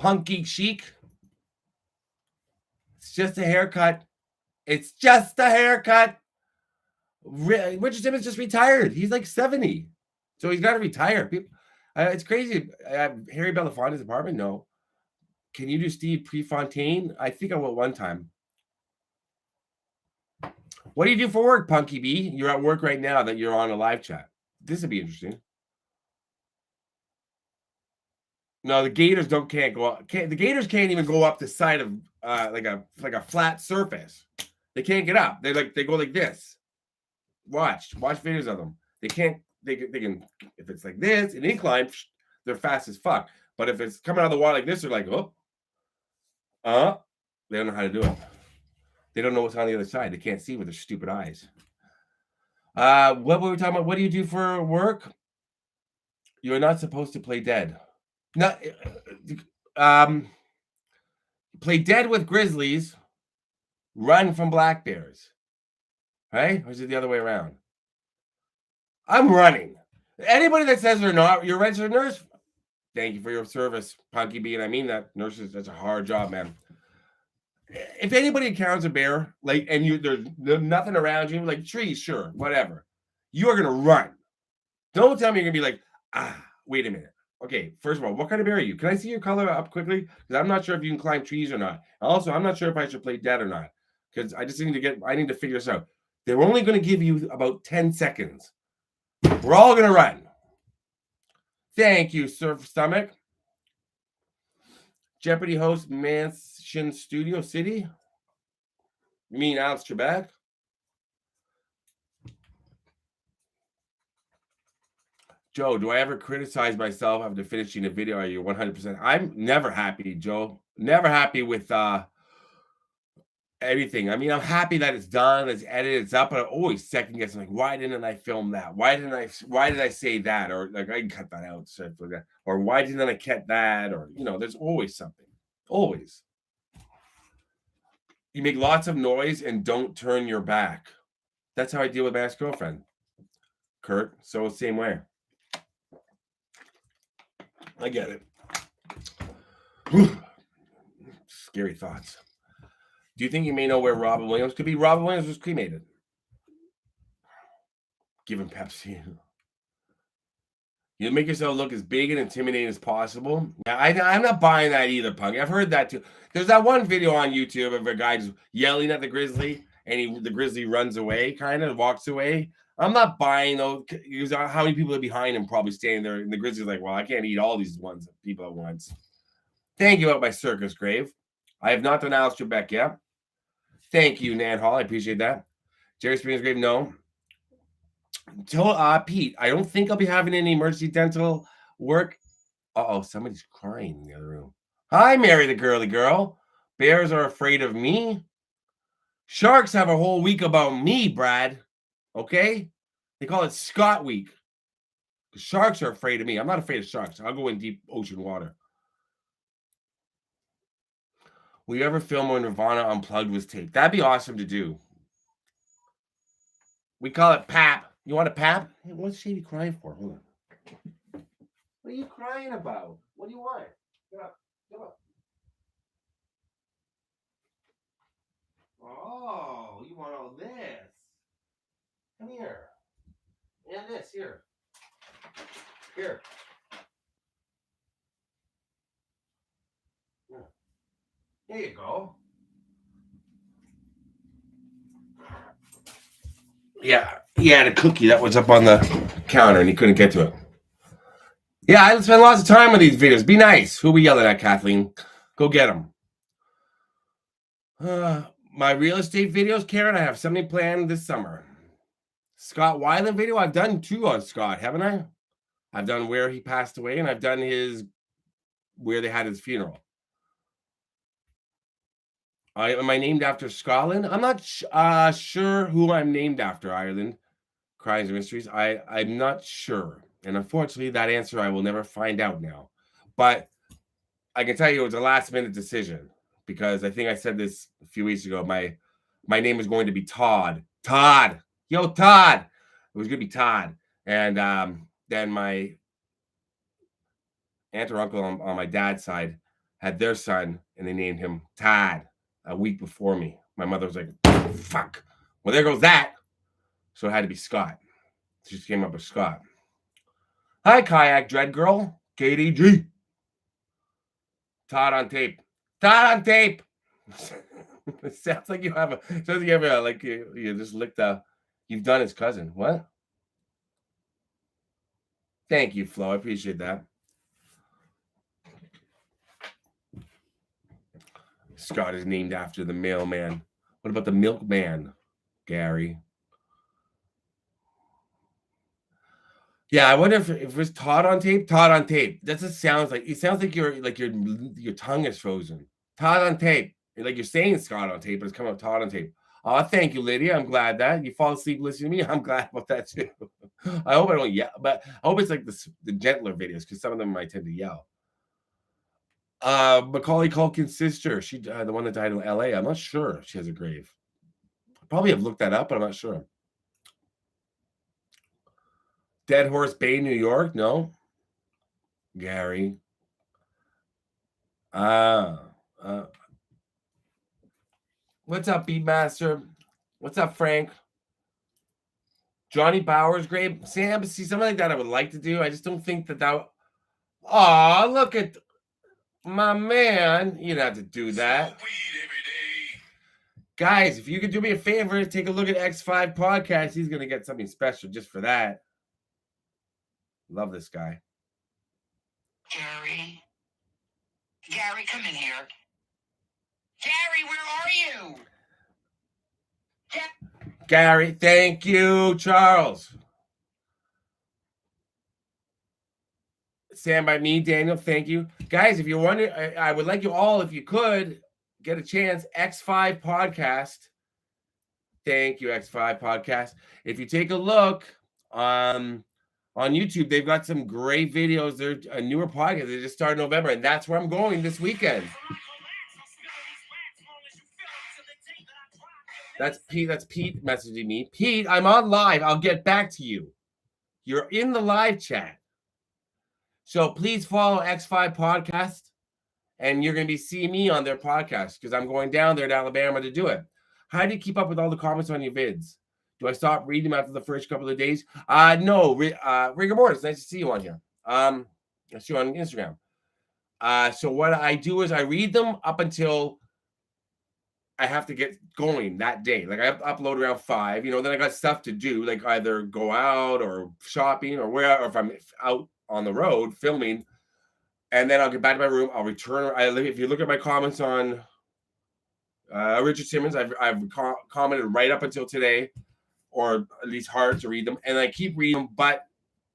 Punky chic. It's just a haircut. Richard Simmons just retired. He's like 70, so he's got to retire. It's crazy. Harry Belafonte's apartment? No. Can you do Steve Prefontaine? I think I will one time. What do you do for work, Punky B? You're at work right now that you're on a live chat. This would be interesting. No, the Gators can't go up. The Gators can't even go up the side of like a flat surface. They can't get up. They go like this. Watch videos of them. They can't. They can if it's like this, an incline, they're fast as fuck. But if it's coming out of the water like this, they're like, they don't know how to do it. They don't know what's on the other side. They can't see with their stupid eyes. What were we talking about? What do you do for work? You're not supposed to play dead. Play dead with grizzlies, run from black bears. Right? Or is it the other way around? I'm running. Anybody that says they're not, you're a registered nurse, thank you for your service, Punky B. And I mean that. Nurses, that's a hard job, man. If anybody encounters a bear, and there's nothing around you, like trees, sure, whatever, you are gonna run. Don't tell me you're gonna be like, wait a minute. Okay, first of all, what kind of bear are you? Can I see your color up quickly? Because I'm not sure if you can climb trees or not. Also, I'm not sure if I should play dead or not. Because I need to figure this out. They're only going to give you about 10 seconds. We're all going to run. Thank you, Surf Stomach. Jeopardy host Mansion Studio City. You mean Alex Trebek? Joe, do I ever criticize myself after finishing a video? Are you 100%? I'm never happy, Joe. Never happy with anything. I mean, I'm happy that it's done, it's edited, it's up, but I always second guess. Like, why didn't I film that? Why did I say that? Or like I can cut that out, stuff like that. Or why didn't I cut that? Or there's always something. Always. You make lots of noise and don't turn your back. That's how I deal with my ex-girlfriend, Kurt. So same way. I get it. Whew. Scary thoughts. Do you think you may know where Robin Williams could be? Robin Williams was cremated. Give him Pepsi. You make yourself look as big and intimidating as possible. Yeah, I'm not buying that either, Punk. I've heard that too. There's that one video on YouTube of a guy just yelling at the grizzly, and the grizzly runs away, kind of walks away. I'm not buying those. How many people are behind him probably standing there, and the grizzly's like, well, I can't eat all these people at once. Thank you about my circus grave. I have not done Alex Trebek yet. Thank you, Nan Hall. I appreciate that. Jerry Springer's grave, no. Pete, I don't think I'll be having any emergency dental work. Somebody's crying in the other room. Hi, Mary the girly girl. Bears are afraid of me. Sharks have a whole week about me, Brad. Okay? They call it Scott Week. Sharks are afraid of me. I'm not afraid of sharks. I'll go in deep ocean water. Will you ever film when Nirvana Unplugged was taped? That'd be awesome to do. We call it PAP. You want a PAP? Hey, what's Shady crying for? Hold on. What are you crying about? What do you want? Get up. Get up. Oh, you want all this? Come here. And this, here. Here. There you go. Yeah, he had a cookie that was up on the counter and he couldn't get to it. Yeah, I spend lots of time on these videos. Be nice. Who are we yelling at, Kathleen? Go get them. My real estate videos, Karen, I have something planned this summer. Scott Weiland video, I've done 2 on Scott, haven't I? I've done where he passed away, and I've done where they had his funeral. Am I named after Scotland? I'm not sure who I'm named after, Ireland. Crimes and Mysteries. I'm not sure. And unfortunately, that answer I will never find out now. But I can tell you it was a last-minute decision because I think I said this a few weeks ago. My name was going to be Todd. Todd! Yo, Todd! It was going to be Todd. And then my aunt or uncle on my dad's side had their son, and they named him Todd a week before me. My mother was like, oh, fuck. Well, there goes that. So it had to be Scott. She just came up with Scott. Hi, Kayak Dread Girl. KDG. Todd on tape. Todd on tape. It sounds like you have like you just licked you've done his cousin. What? Thank you, Flo. I appreciate that. Scott is named after the mailman. What about the milkman, Gary? Yeah, I wonder if it was Todd on tape. Todd on tape. That just sounds like your tongue is frozen. Todd on tape. Like you're saying Scott on tape, but it's coming up Todd on tape. Oh, thank you, Lydia. I'm glad that you fall asleep listening to me. I'm glad about that too. I hope I don't yell, but I hope it's like the gentler videos because some of them might tend to yell. Macaulay Culkin's sister, she the one that died in LA. I'm not sure if she has a grave. I probably have looked that up, but I'm not sure. Dead Horse Bay, New York? No. Gary. What's up, Beatmaster? What's up, Frank? Johnny Bauer's grave. Sam, see, something like that I would like to do. I just don't think that. Oh, look at my man. You don't have to do that. Guys, if you could do me a favor, take a look at X5 Podcast. He's going to get something special just for that. Love this guy. Gary, come in here. Gary, where are you? Gary, thank you, Charles. Stand by me, Daniel. Thank you. Guys, if you're wondering, I would like you all, if you could, get a chance, X5 Podcast. Thank you, X5 Podcast. If you take a look on YouTube, they've got some great videos. They're a newer podcast. They just started in November, and that's where I'm going this weekend. That's Pete. That's Pete messaging me. Pete, I'm on live. I'll get back to you. You're in the live chat. So please follow X5 Podcast, and you're going to be seeing me on their podcast because I'm going down there to Alabama to do it. How do you keep up with all the comments on your vids? Do I stop reading them after the first couple of days? No. Rigor Mortis, nice to see you on here. I see you on Instagram. So what I do is I read them up until I have to get going that day. Like I have to upload around 5, then I got stuff to do, like either go out or shopping or where, or if I'm out on the road filming, and then I'll get back to my room. I'll return. If you look at my comments on Richard Simmons, I've commented right up until today, or at least hard to read them, and I keep reading them. But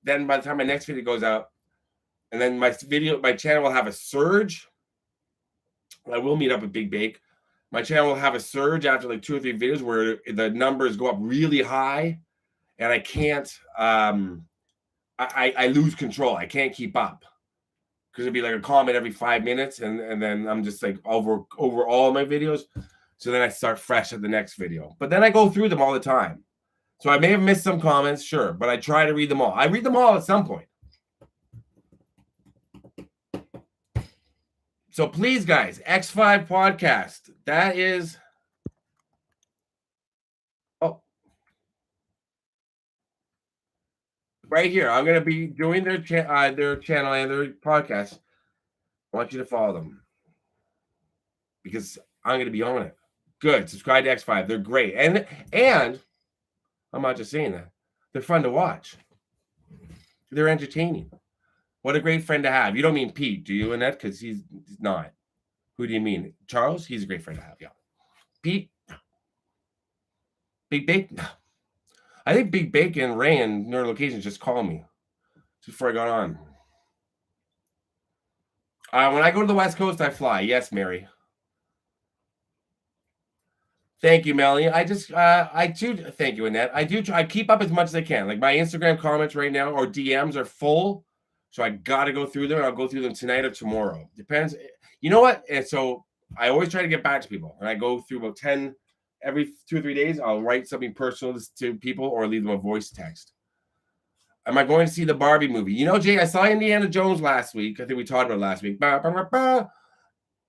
then by the time my next video goes out, and then my channel will have a surge. I will meet up with Big Bake. My channel will have a surge after like 2 or 3 videos where the numbers go up really high, and I can't. I lose control. I can't keep up because it'd be like a comment every 5 minutes, and then I'm just like over all my videos. So then I start fresh at the next video. But then I go through them all the time. So I may have missed some comments, sure, but I try to read them all. I read them all at some point. So please, guys, X5 podcast. That is. Oh. Right here. I'm going to be doing their channel and their podcast. I want you to follow them because I'm going to be on it. Good. Subscribe to X5. They're great. And I'm not just saying that. They're fun to watch. They're entertaining. What a great friend to have. You don't mean Pete, do you, Annette? Because he's not. Who do you mean? Charles? He's a great friend to have. Yeah. Pete? Big Bacon? I think Big Bacon, Ray, and Neurolocations just called me just before I got on. When I go to the West Coast, I fly. Yes, Mary. Thank you, Melanie. I do. Thank you, Annette. I keep up as much as I can. Like my Instagram comments right now or DMs are full, so I got to go through them. I'll go through them tonight or tomorrow. Depends. You know what? And so I always try to get back to people, and I go through about 10 every 2 or 3 days. I'll write something personal to people or leave them a voice text. Am I going to see the Barbie movie? You know, Jay, I saw Indiana Jones last week. I think we talked about it last week.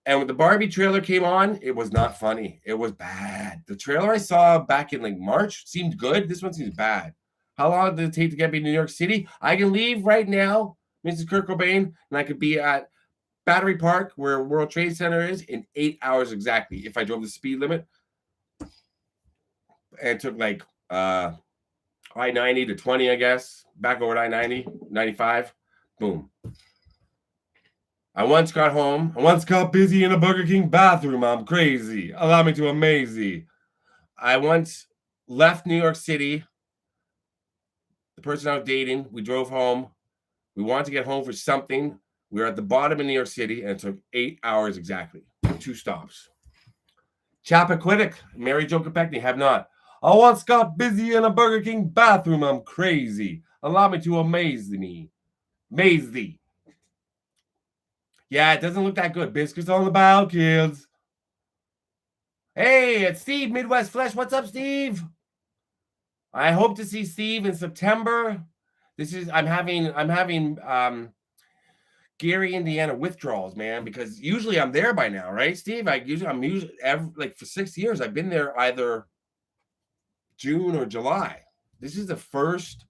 And when the Barbie trailer came on, it was not funny. It was bad. The trailer I saw back in like March seemed good. This one seems bad. How long did it take to get me to New York City? I can leave right now, Mrs. Kurt Cobain, and I could be at Battery Park, where World Trade Center is, in 8 hours exactly if I drove the speed limit. And took like I-90 to 20, I guess. Back over to I-90, 95. Boom. I once got home. I once got busy in a Burger King bathroom. I'm crazy. Allow me to amaze thee. I once left New York City. The person I was dating, we drove home. We wanted to get home for something. We were at the bottom of New York City, and it took 8 hours exactly. 2 stops. Chappaquiddick, Mary Jo Kopechne, have not. I once got busy in a Burger King bathroom. I'm crazy. Allow me to amaze me. Amaze thee. Yeah, it doesn't look that good. Biscuits on the bow, kids. Hey, it's Steve, Midwest Flesh. What's up, Steve? I hope to see Steve in September. I'm having Gary, Indiana withdrawals, man, because usually I'm there by now, right, Steve? I'm usually like for 6 years I've been there either June or July. This is the first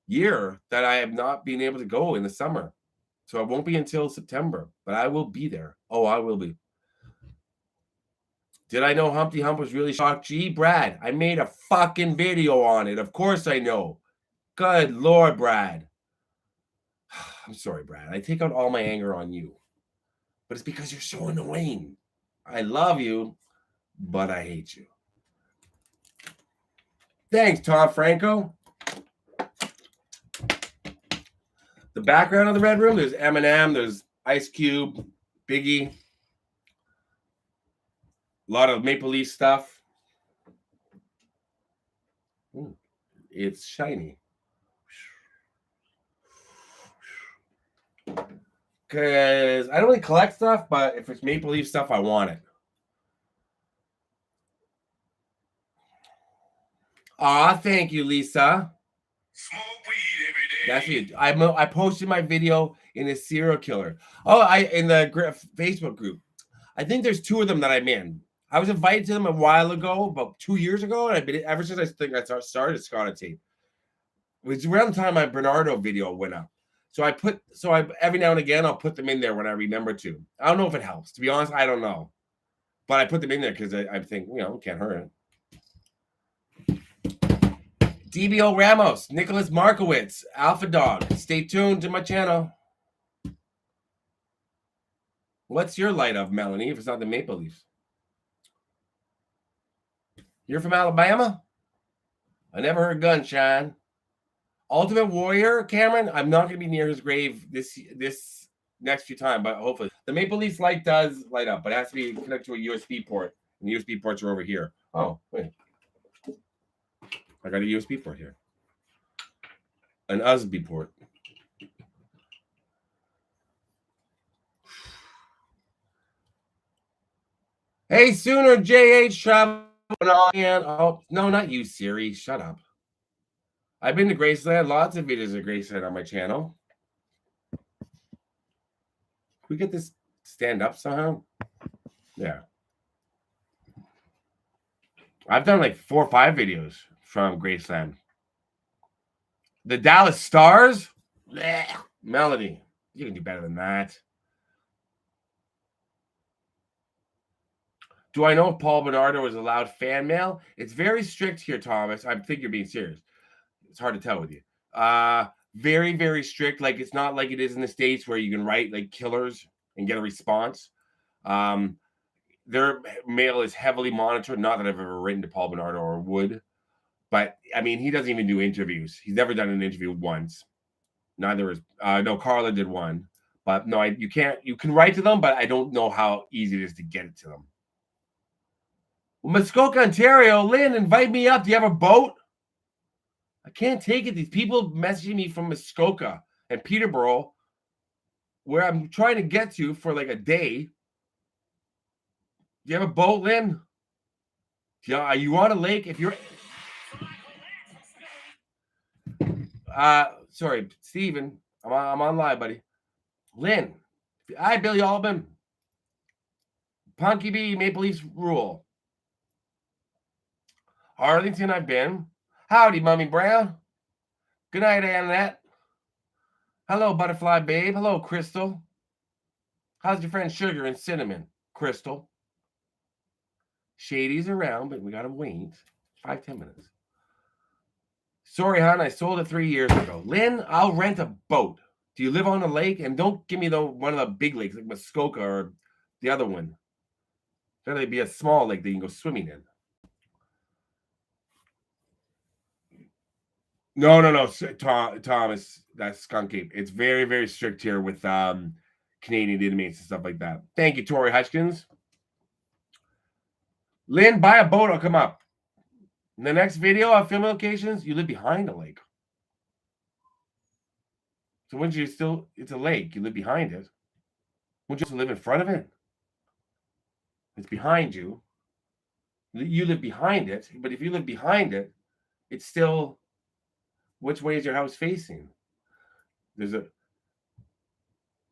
year that I have not been able to go in the summer. So it won't be until September, but I will be there. Oh, I will be. Did I know Humpty Hump was really shocked? Gee, Brad, I made a fucking video on it. Of course I know. Good Lord, Brad. I'm sorry, Brad. I take out all my anger on you. But it's because you're so annoying. I love you, but I hate you. Thanks, Tom Franco. The background of the Red Room, there's Eminem, there's Ice Cube, Biggie, a lot of Maple Leaf stuff. Ooh, it's shiny. Because I don't really collect stuff, but if it's Maple Leaf stuff, I want it. Aw, thank you, Lisa. Smoke weed every day. That's it. I posted my video in a serial killer. Oh, in the Facebook group. I think there's 2 of them that I'm in. I was invited to them a while ago, about 2 years ago, and I've been ever since I started Scott Tape. It was around the time my Bernardo video went up. So I every now and again I'll put them in there when I remember to. I don't know if it helps. To be honest, I don't know. But I put them in there because I think, it can't hurt it. DBO Ramos, Nicholas Markowitz, Alpha Dog. Stay tuned to my channel. What's your light of, Melanie, if it's not the Maple Leafs? You're from Alabama? I never heard gunshine. Ultimate Warrior, Cameron, I'm not going to be near his grave this next few times, but hopefully. The Maple Leafs light does light up, but it has to be connected to a USB port, and the USB ports are over here. Oh, wait. I got a USB port here. An Usby port. Hey, Sooner JH travel on. Oh, no, not you, Siri. Shut up. I've been to Graceland. Lots of videos of Graceland on my channel. Can we get this stand up somehow? Yeah. I've done like 4 or 5 videos from Graceland. The Dallas Stars? Blech. Melody, you can do better than that. Do I know if Paul Bernardo is allowed fan mail? It's very strict here, Thomas. I think you're being serious. It's hard to tell with you. Very, very strict. Like, it's not like it is in the States where you can write like killers and get a response. Their mail is heavily monitored. Not that I've ever written to Paul Bernardo or would, but I mean, he doesn't even do interviews. He's never done an interview once. Neither is no. Carla did one, but no, you can't. You can write to them, but I don't know how easy it is to get it to them. Well, Muskoka, Ontario, Lynn, invite me up. Do you have a boat? I can't take it. These people messaging me from Muskoka and Peterborough, where I'm trying to get to for like a day. Do you have a boat, Lynn? Yeah, are you on a lake? If you're sorry, Steven. I'm on live, buddy. Lynn. Hi, Billy Albin. Punky B, Maple Leafs rule. Arlington, I've been. Howdy, Mummy Brown. Good night, Annette. Hello, Butterfly Babe. Hello, Crystal. How's your friend Sugar and Cinnamon, Crystal? Shady's around, but we got to wait 5-10 minutes. Sorry, hon, I sold it 3 years ago. Lynn, I'll rent a boat. Do you live on a lake? And don't give me one of the big lakes like Muskoka or the other one. There'll be a small lake that you can go swimming in. No, Thomas, that's Skunk Ape. It's very, very strict here with Canadian inmates and stuff like that. Thank you, Tori Hutchkins. Lynn, buy a boat, I'll come up. In the next video of film locations, you live behind a lake. So wouldn't you still, it's a lake, you live behind it. Wouldn't you just live in front of it? It's behind you. You live behind it, but if you live behind it, it's still, which way is your house facing?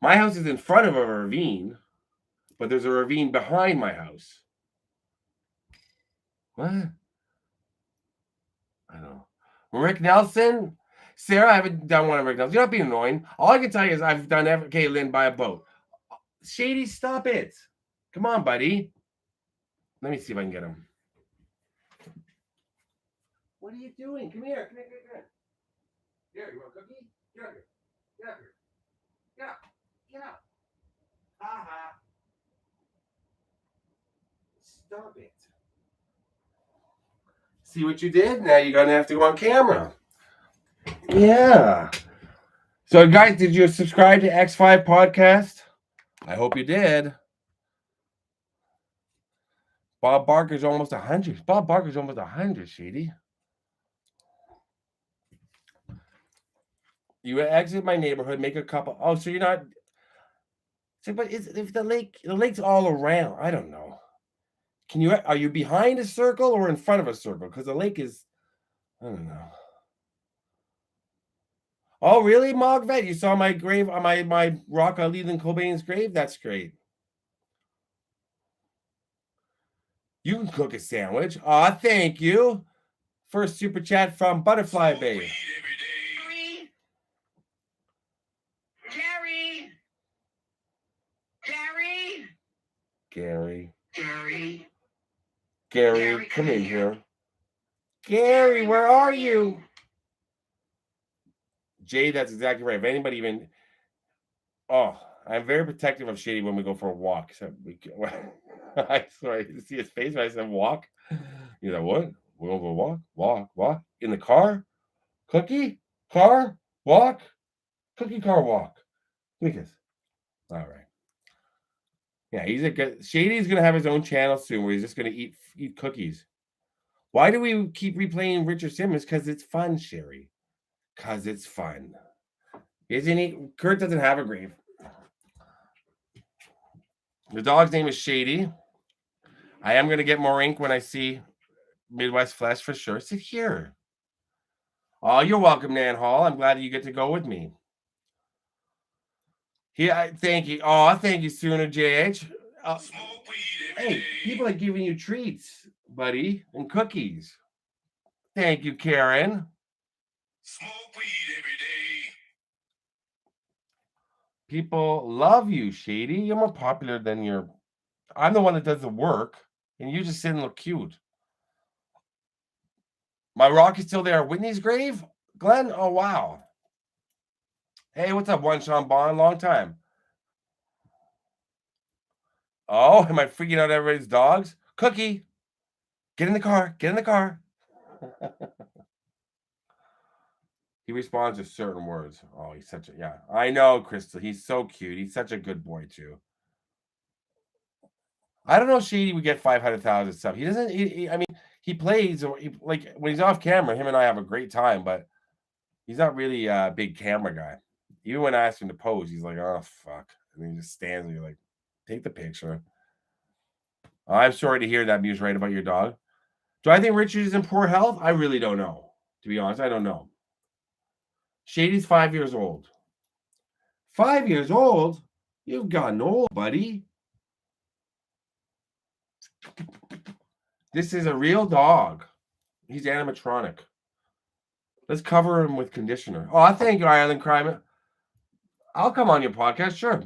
My house is in front of a ravine, but there's a ravine behind my house. What? I don't know. Rick Nelson? Sarah, I haven't done one of Rick Nelson. You're not being annoying. All I can tell you is I've done okay, Lynn, buy a boat. Shady, stop it. Come on, buddy. Let me see if I can get him. What are you doing? Come here. Come here. Here, you want a cookie? Get up here. Get up here. Get up. Get up. Ha. Stop it. See what you did? Now you're going to have to go on camera. Yeah. So, guys, did you subscribe to X5 Podcast? I hope you did. Bob Barker's almost 100. Bob Barker's almost 100, Shady. You exit my neighborhood, make a couple. Oh, so you're not. So, but if the lake's all around. I don't know. Are you behind a circle or in front of a circle? Because the lake is, I don't know. Oh, really, Mogvet? You saw my grave, my rock on Leland Cobain's grave? That's great. You can cook a sandwich. Aw, thank you. First super chat from Butterfly Bay. Gary, come in here. Gary, where are you? Jay, that's exactly right. If anybody even, I'm very protective of Shady when we go for a walk. So I sorry to see his face when I said walk. He's like, what? We're going for a walk. In the car? Cookie? Car? Walk? Cookie, car, walk. Because, all right. Yeah, Shady's gonna have his own channel soon where he's just gonna eat cookies. Why do we keep replaying Richard Simmons? Because it's fun, Sherry. Because it's fun. Isn't he? Kurt doesn't have a grave. The dog's name is Shady. I am going to get more ink when I see Midwest Flesh for sure. Sit here. Oh, you're welcome, Nan Hall. I'm glad you get to go with me. Yeah, thank you. Oh, thank you, Sooner JH. Hey, people are giving you treats, buddy, and cookies. Thank you, Karen. Smoke weed every day. People love you, Shady. You're more popular than your. I'm the one that does the work, and you just sit and look cute. My rock is still there. Whitney's grave? Glenn? Oh, wow. Hey, what's up, One Sean Bond? Long time. Oh, am I freaking out everybody's dogs? Cookie, get in the car. Get in the car. He responds to certain words. Oh, he's such a, yeah. I know, Crystal. He's so cute. He's such a good boy, too. I don't know if Shady would get 500,000 subs. He doesn't, I mean, he plays, or like when he's off camera, him and I have a great time, but he's not really a big camera guy. Even when I ask him to pose, he's like, oh, fuck. And he just stands and you're like, take the picture. I'm sorry to hear that news right about your dog. Do I think Richard is in poor health? I really don't know. To be honest, I don't know. Shady's 5 years old. 5 years old? You've gotten old, buddy. This is a real dog. He's animatronic. Let's cover him with conditioner. Oh, thank you, Ireland Crime. I'll come on your podcast, sure.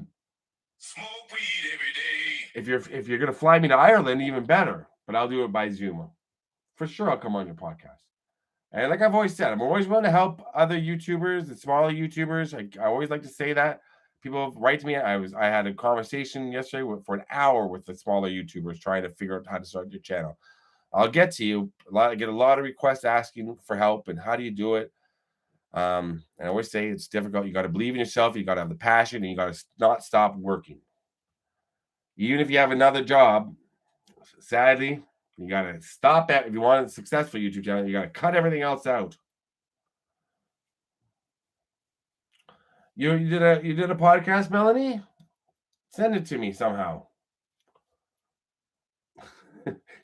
Smoke weed every day. If you're gonna fly me to Ireland, even better. But I'll do it by Zoom. For sure, I'll come on your podcast. And like I've always said, I'm always willing to help other YouTubers and smaller YouTubers. I always like to say that. People write to me. I had a conversation yesterday for an hour with the smaller YouTubers trying to figure out how to start your channel. I'll get to you. I get a lot of requests asking for help and how do you do it. And I always say it's difficult. You got to believe in yourself. You got to have the passion, and you got to not stop working. Even if you have another job, sadly, you got to stop that. If you want a successful YouTube channel, you got to cut everything else out. You did a podcast, Melanie? Send it to me somehow.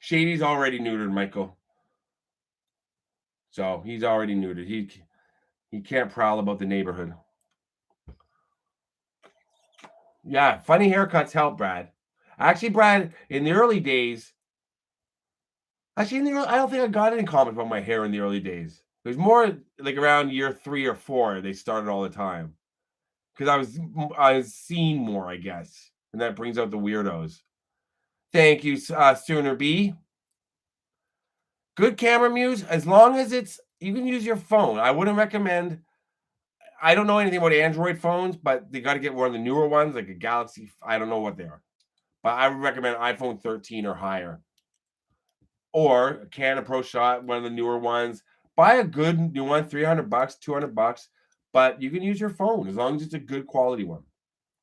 Shady's already neutered, Michael. So he's already neutered. He can't prowl about the neighborhood. Yeah, funny haircuts help, Brad. Actually, Brad, in the early days, I don't think I got any comments about my hair in the early days. It was more like around year 3 or 4, they started all the time. Because I was seen more, I guess. And that brings out the weirdos. Thank you, Sooner B. Good camera muse, as long as you can use your phone. I wouldn't recommend. I don't know anything about Android phones, but they got to get one of the newer ones, like a Galaxy. I don't know what they are, but I would recommend iPhone 13 or higher, or a Canon Pro Shot, one of the newer ones. Buy a good new one, $300, $200, but you can use your phone as long as it's a good quality one.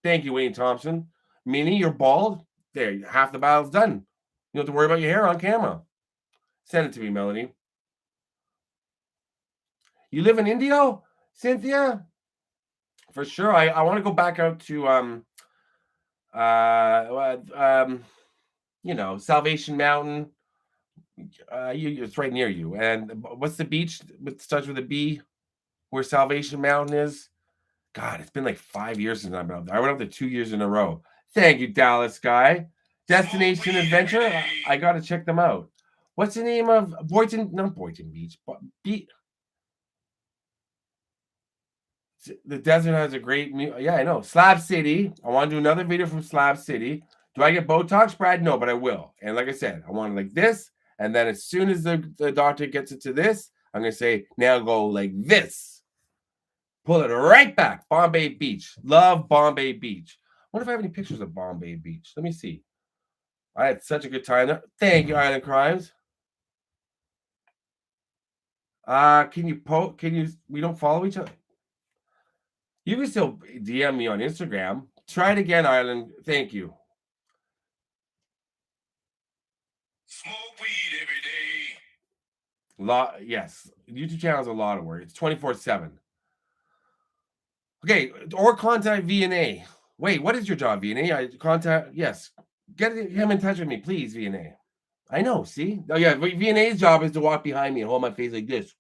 Thank you, Wayne Thompson. Minnie, you're bald. There, half the battle's done. You don't have to worry about your hair on camera. Send it to me, Melanie. You live in Indio, Cynthia? For sure. I want to go back out to Salvation Mountain. It's right near you. And what's the beach that starts with a B where Salvation Mountain is? God, it's been like 5 years since I've been out there. I went up there 2 years in a row. Thank you, Dallas guy. Destination Adventure. I got to check them out. What's the name of Boynton? Not Boynton Beach, but the desert has a great. Yeah, I know. Slab City. I want to do another video from Slab City. Do I get Botox, Brad? No, but I will. And like I said, I want it like this. And then as soon as the doctor gets it to this, I'm going to say, now go like this. Pull it right back. Bombay Beach. Love Bombay Beach. I wonder if I have any pictures of Bombay Beach. Let me see. I had such a good time there. Thank you, Island Crimes. We don't follow each other? You can still DM me on Instagram. Try it again, Ireland. Thank you. Smoke weed every day. Yes. YouTube channel is a lot of work. It's 24/7. Okay, or contact V&A. Wait, what is your job, V&A? Yes. Get him in touch with me, please, V&A. I know, see? Oh, yeah, V&A's job is to walk behind me and hold my face like this.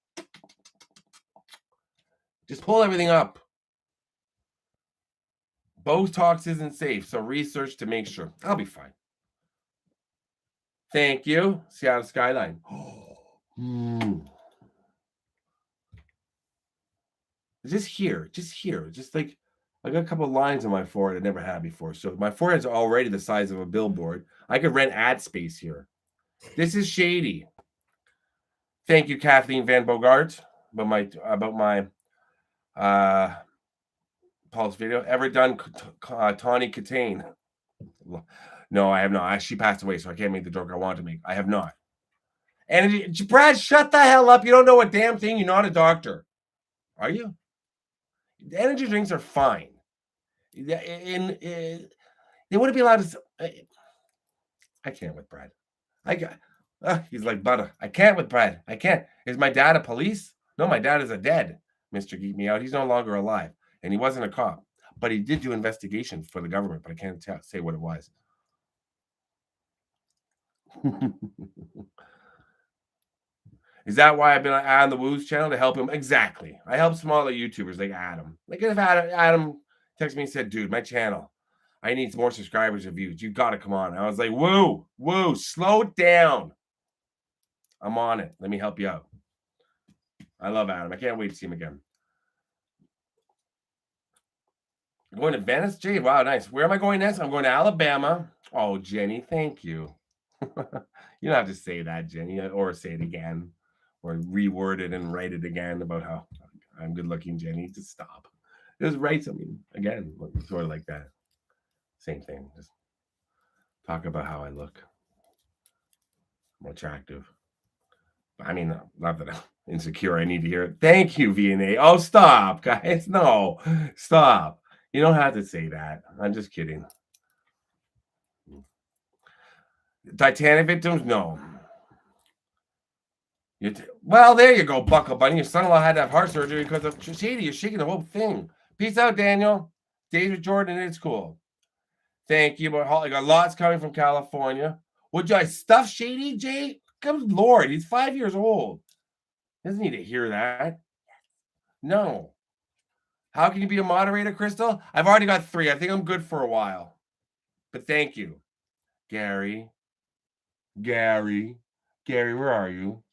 Just pull everything up. Botox isn't safe, so research to make sure. I'll be fine. Thank you. Seattle skyline. Just here. Just like I got a couple of lines on my forehead I never had before. So my forehead's already the size of a billboard. I could rent ad space here. This is Shady. Thank you, Kathleen Van Bogart, about my Pulse video. Ever done Tawny Katane? No, I have not. She passed away, so I can't make the joke I want to make. I have not. And Brad, shut the hell up. You don't know a damn thing. You're not a doctor. Are you? Energy drinks are fine. They wouldn't be allowed to. I can't with Brad. He's like butter. I can't with Brad. I can't. Is my dad a police? No, my dad is a dead. Mr. Geek Me Out. He's no longer alive, and he wasn't a cop, but he did do investigations for the government. But I can't say what it was. Is that why I've been on the Woo's channel to help him? Exactly. I help smaller YouTubers like Adam. Like if Adam texted me and said, dude, my channel, I need more subscribers and views. You got to come on. And I was like, Woo, slow it down. I'm on it. Let me help you out. I love Adam. I can't wait to see him again. I'm going to Venice, Jay. Wow, nice. Where am I going next? I'm going to Alabama. Oh, Jenny, thank you. You don't have to say that, Jenny, or say it again, or reword it and write it again about how I'm good looking, Jenny. Just stop. Just write something again, sort of like that. Same thing. Just talk about how I look. I'm attractive. I mean, not that I'm insecure. I need to hear it. Thank you, V&A. Oh, stop, guys. No, stop. You don't have to say that. I'm just kidding. Titanic victims? No. Well, there you go, Buckle Bunny. Your son-in-law had to have heart surgery because of Shady. You're shaking the whole thing. Peace out, Daniel. David Jordan, it's cool. Thank you. But I got lots coming from California. Would I stuff Shady, Jay? Good Lord, he's 5 years old. Doesn't need to hear that. No. How can you be a moderator, Crystal? I've already got 3. I think I'm good for a while. But thank you. Gary, where are you?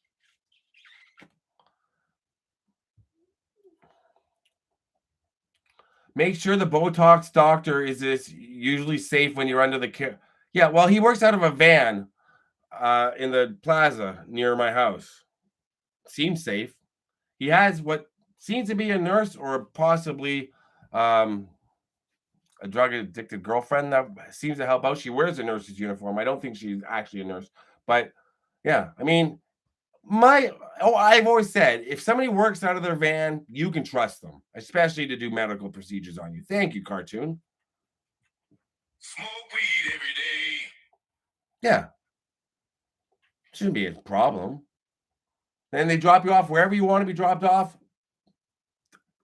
Make sure the Botox doctor is usually safe when you're under the care. Yeah, well, he works out of a van in the plaza near my house. Seems safe. He has what seems to be a nurse or possibly a drug-addicted girlfriend that seems to help out. She wears a nurse's uniform. I don't think she's actually a nurse. But, yeah, I mean, I've always said, if somebody works out of their van, you can trust them, especially to do medical procedures on you. Thank you, Cartoon. Smoke weed every day. Yeah. Shouldn't be a problem. Then they drop you off wherever you want to be dropped off,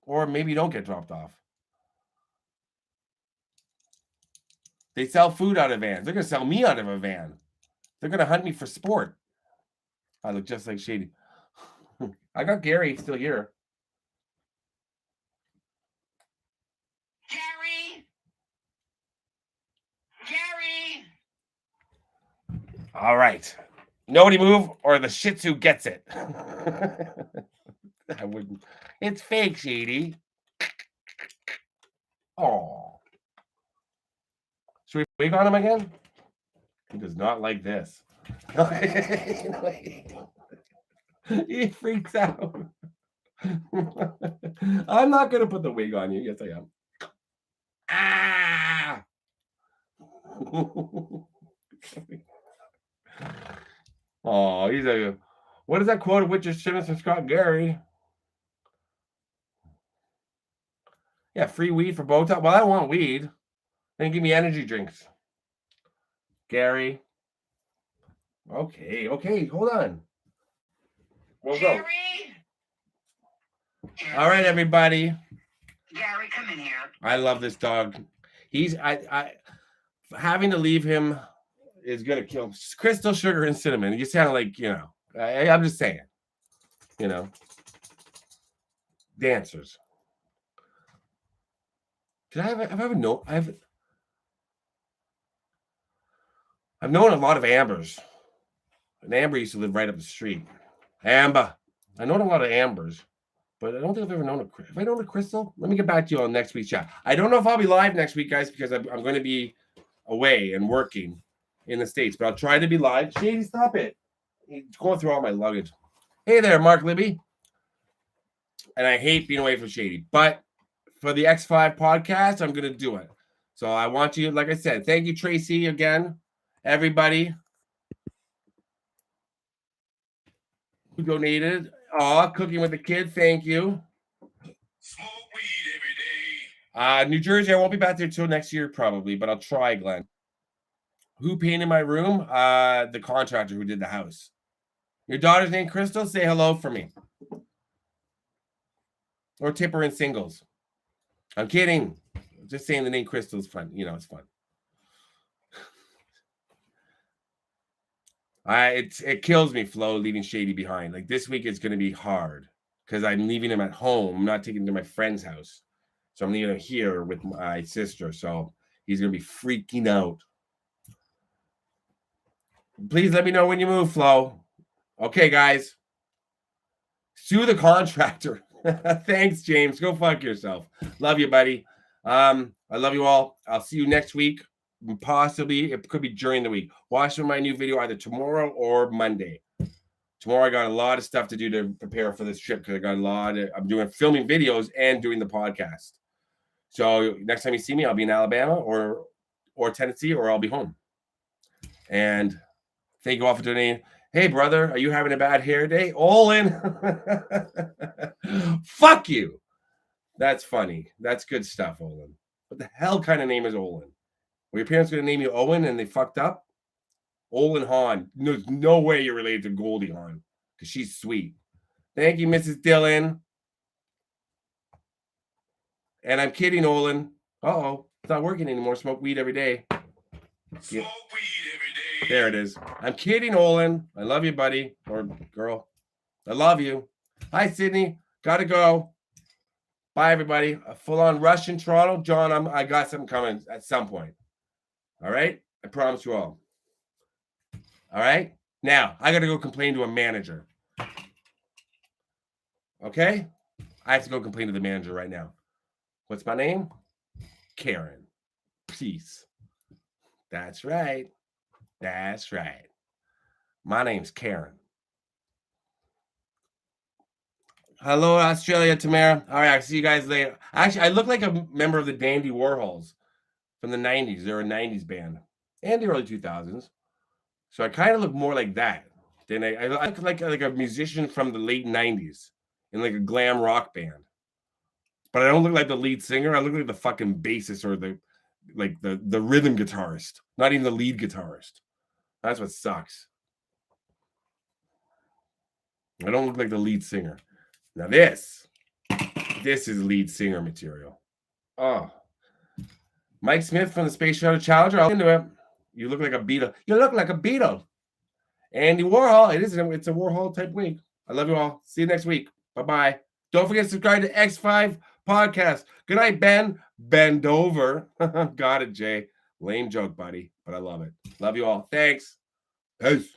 or maybe you don't get dropped off. They sell food out of vans. They're going to sell me out of a van. They're going to hunt me for sport. I look just like Shady. I got Gary still here. Gary! All right. Nobody move or the Shih Tzu gets it. I wouldn't. It's fake, Shady. Oh. Should we wig on him again? He does not like this. He freaks out. I'm not going to put the wig on you. Yes, I am. Ah! Oh, he's a. What is that quote of Richard Simmons from Scott Gary? Yeah, free weed for Botox. Well, I want weed. Then give me energy drinks. Gary. Okay, hold on. We'll go. Gary! All right, everybody. Gary, come in here. I love this dog. He's I having to leave him is gonna kill him. Crystal, sugar, and cinnamon. You sound like, I'm just saying, dancers. I've known a lot of Ambers. And Amber used to live right up the street. Amber. I know a lot of Ambers, but I don't think I've ever known a. Have I known a Crystal? Let me get back to you on next week's chat. I don't know if I'll be live next week, guys, because I'm going to be away and working in the States, but I'll try to be live. Shady, stop it. He's going through all my luggage. Hey there, Mark Libby. And I hate being away from Shady, but for the X5 podcast, I'm going to do it. So I want you, like I said, thank you, Tracy, again. Everybody who donated. Cooking with the kid, thank you. Smoke weed every day. New Jersey, I won't be back there till next year probably, but I'll try, Glenn. Who painted my room? The contractor who did the house. Your daughter's name Crystal? Say hello for me. Or tip her in singles. I'm kidding. Just saying the name Crystal is fun. It's fun. It kills me, Flo, leaving Shady behind. Like this week is going to be hard because I'm leaving him at home. I'm not taking him to my friend's house. So I'm leaving him here with my sister. So he's going to be freaking out. Please let me know when you move, Flo. Okay, guys. Sue the contractor. Thanks, James. Go fuck yourself. Love you, buddy. I love you all. I'll see you next week. Possibly, it could be during the week. Watch my new video either tomorrow or Monday. Tomorrow, I got a lot of stuff to do to prepare for this trip because I got I'm doing filming videos and doing the podcast. So next time you see me, I'll be in Alabama or Tennessee, or I'll be home. And thank you all for donating. Hey, brother, are you having a bad hair day? Olin. Fuck you. That's funny. That's good stuff, Olin. What the hell kind of name is Olin? Were your parents going to name you Owen and they fucked up? Olin Hahn. There's no way you're related to Goldie Hawn because she's sweet. Thank you, Mrs. Dillon. And I'm kidding, Olin. Uh-oh. It's not working anymore. Smoke weed every day. Smoke weed every day. There it is. I'm kidding, Olin. I love you, buddy. Or girl. I love you. Hi, Sydney. Gotta go. Bye, everybody. A full-on rush in Toronto. John, I got something coming at some point. All right? I promise you all. All right? Now, I got to go complain to a manager. Okay? I have to go complain to the manager right now. What's my name? Karen. Peace. That's right. That's right. My name's Karen. Hello, Australia, Tamara. All right, I'll see you guys later. Actually, I look like a member of the Dandy Warhols from the 90s. They're a 90s band and the early 2000s. So I kind of look more like that than I look like a musician from the late 90s in like a glam rock band. But I don't look like the lead singer. I look like the fucking bassist or the rhythm guitarist, not even the lead guitarist. That's what sucks. I don't look like the lead singer. Now this is lead singer material. Oh. Mike Smith from the Space Shuttle Challenger. I'll into it. You look like a Beatle. You look like a Beatle. Andy Warhol. It's a Warhol type week. I love you all. See you next week. Bye-bye. Don't forget to subscribe to X5 Podcast. Good night, Ben. Bend over. Got it, Jay. Lame joke, buddy, but I love it. Love you all. Thanks. Peace.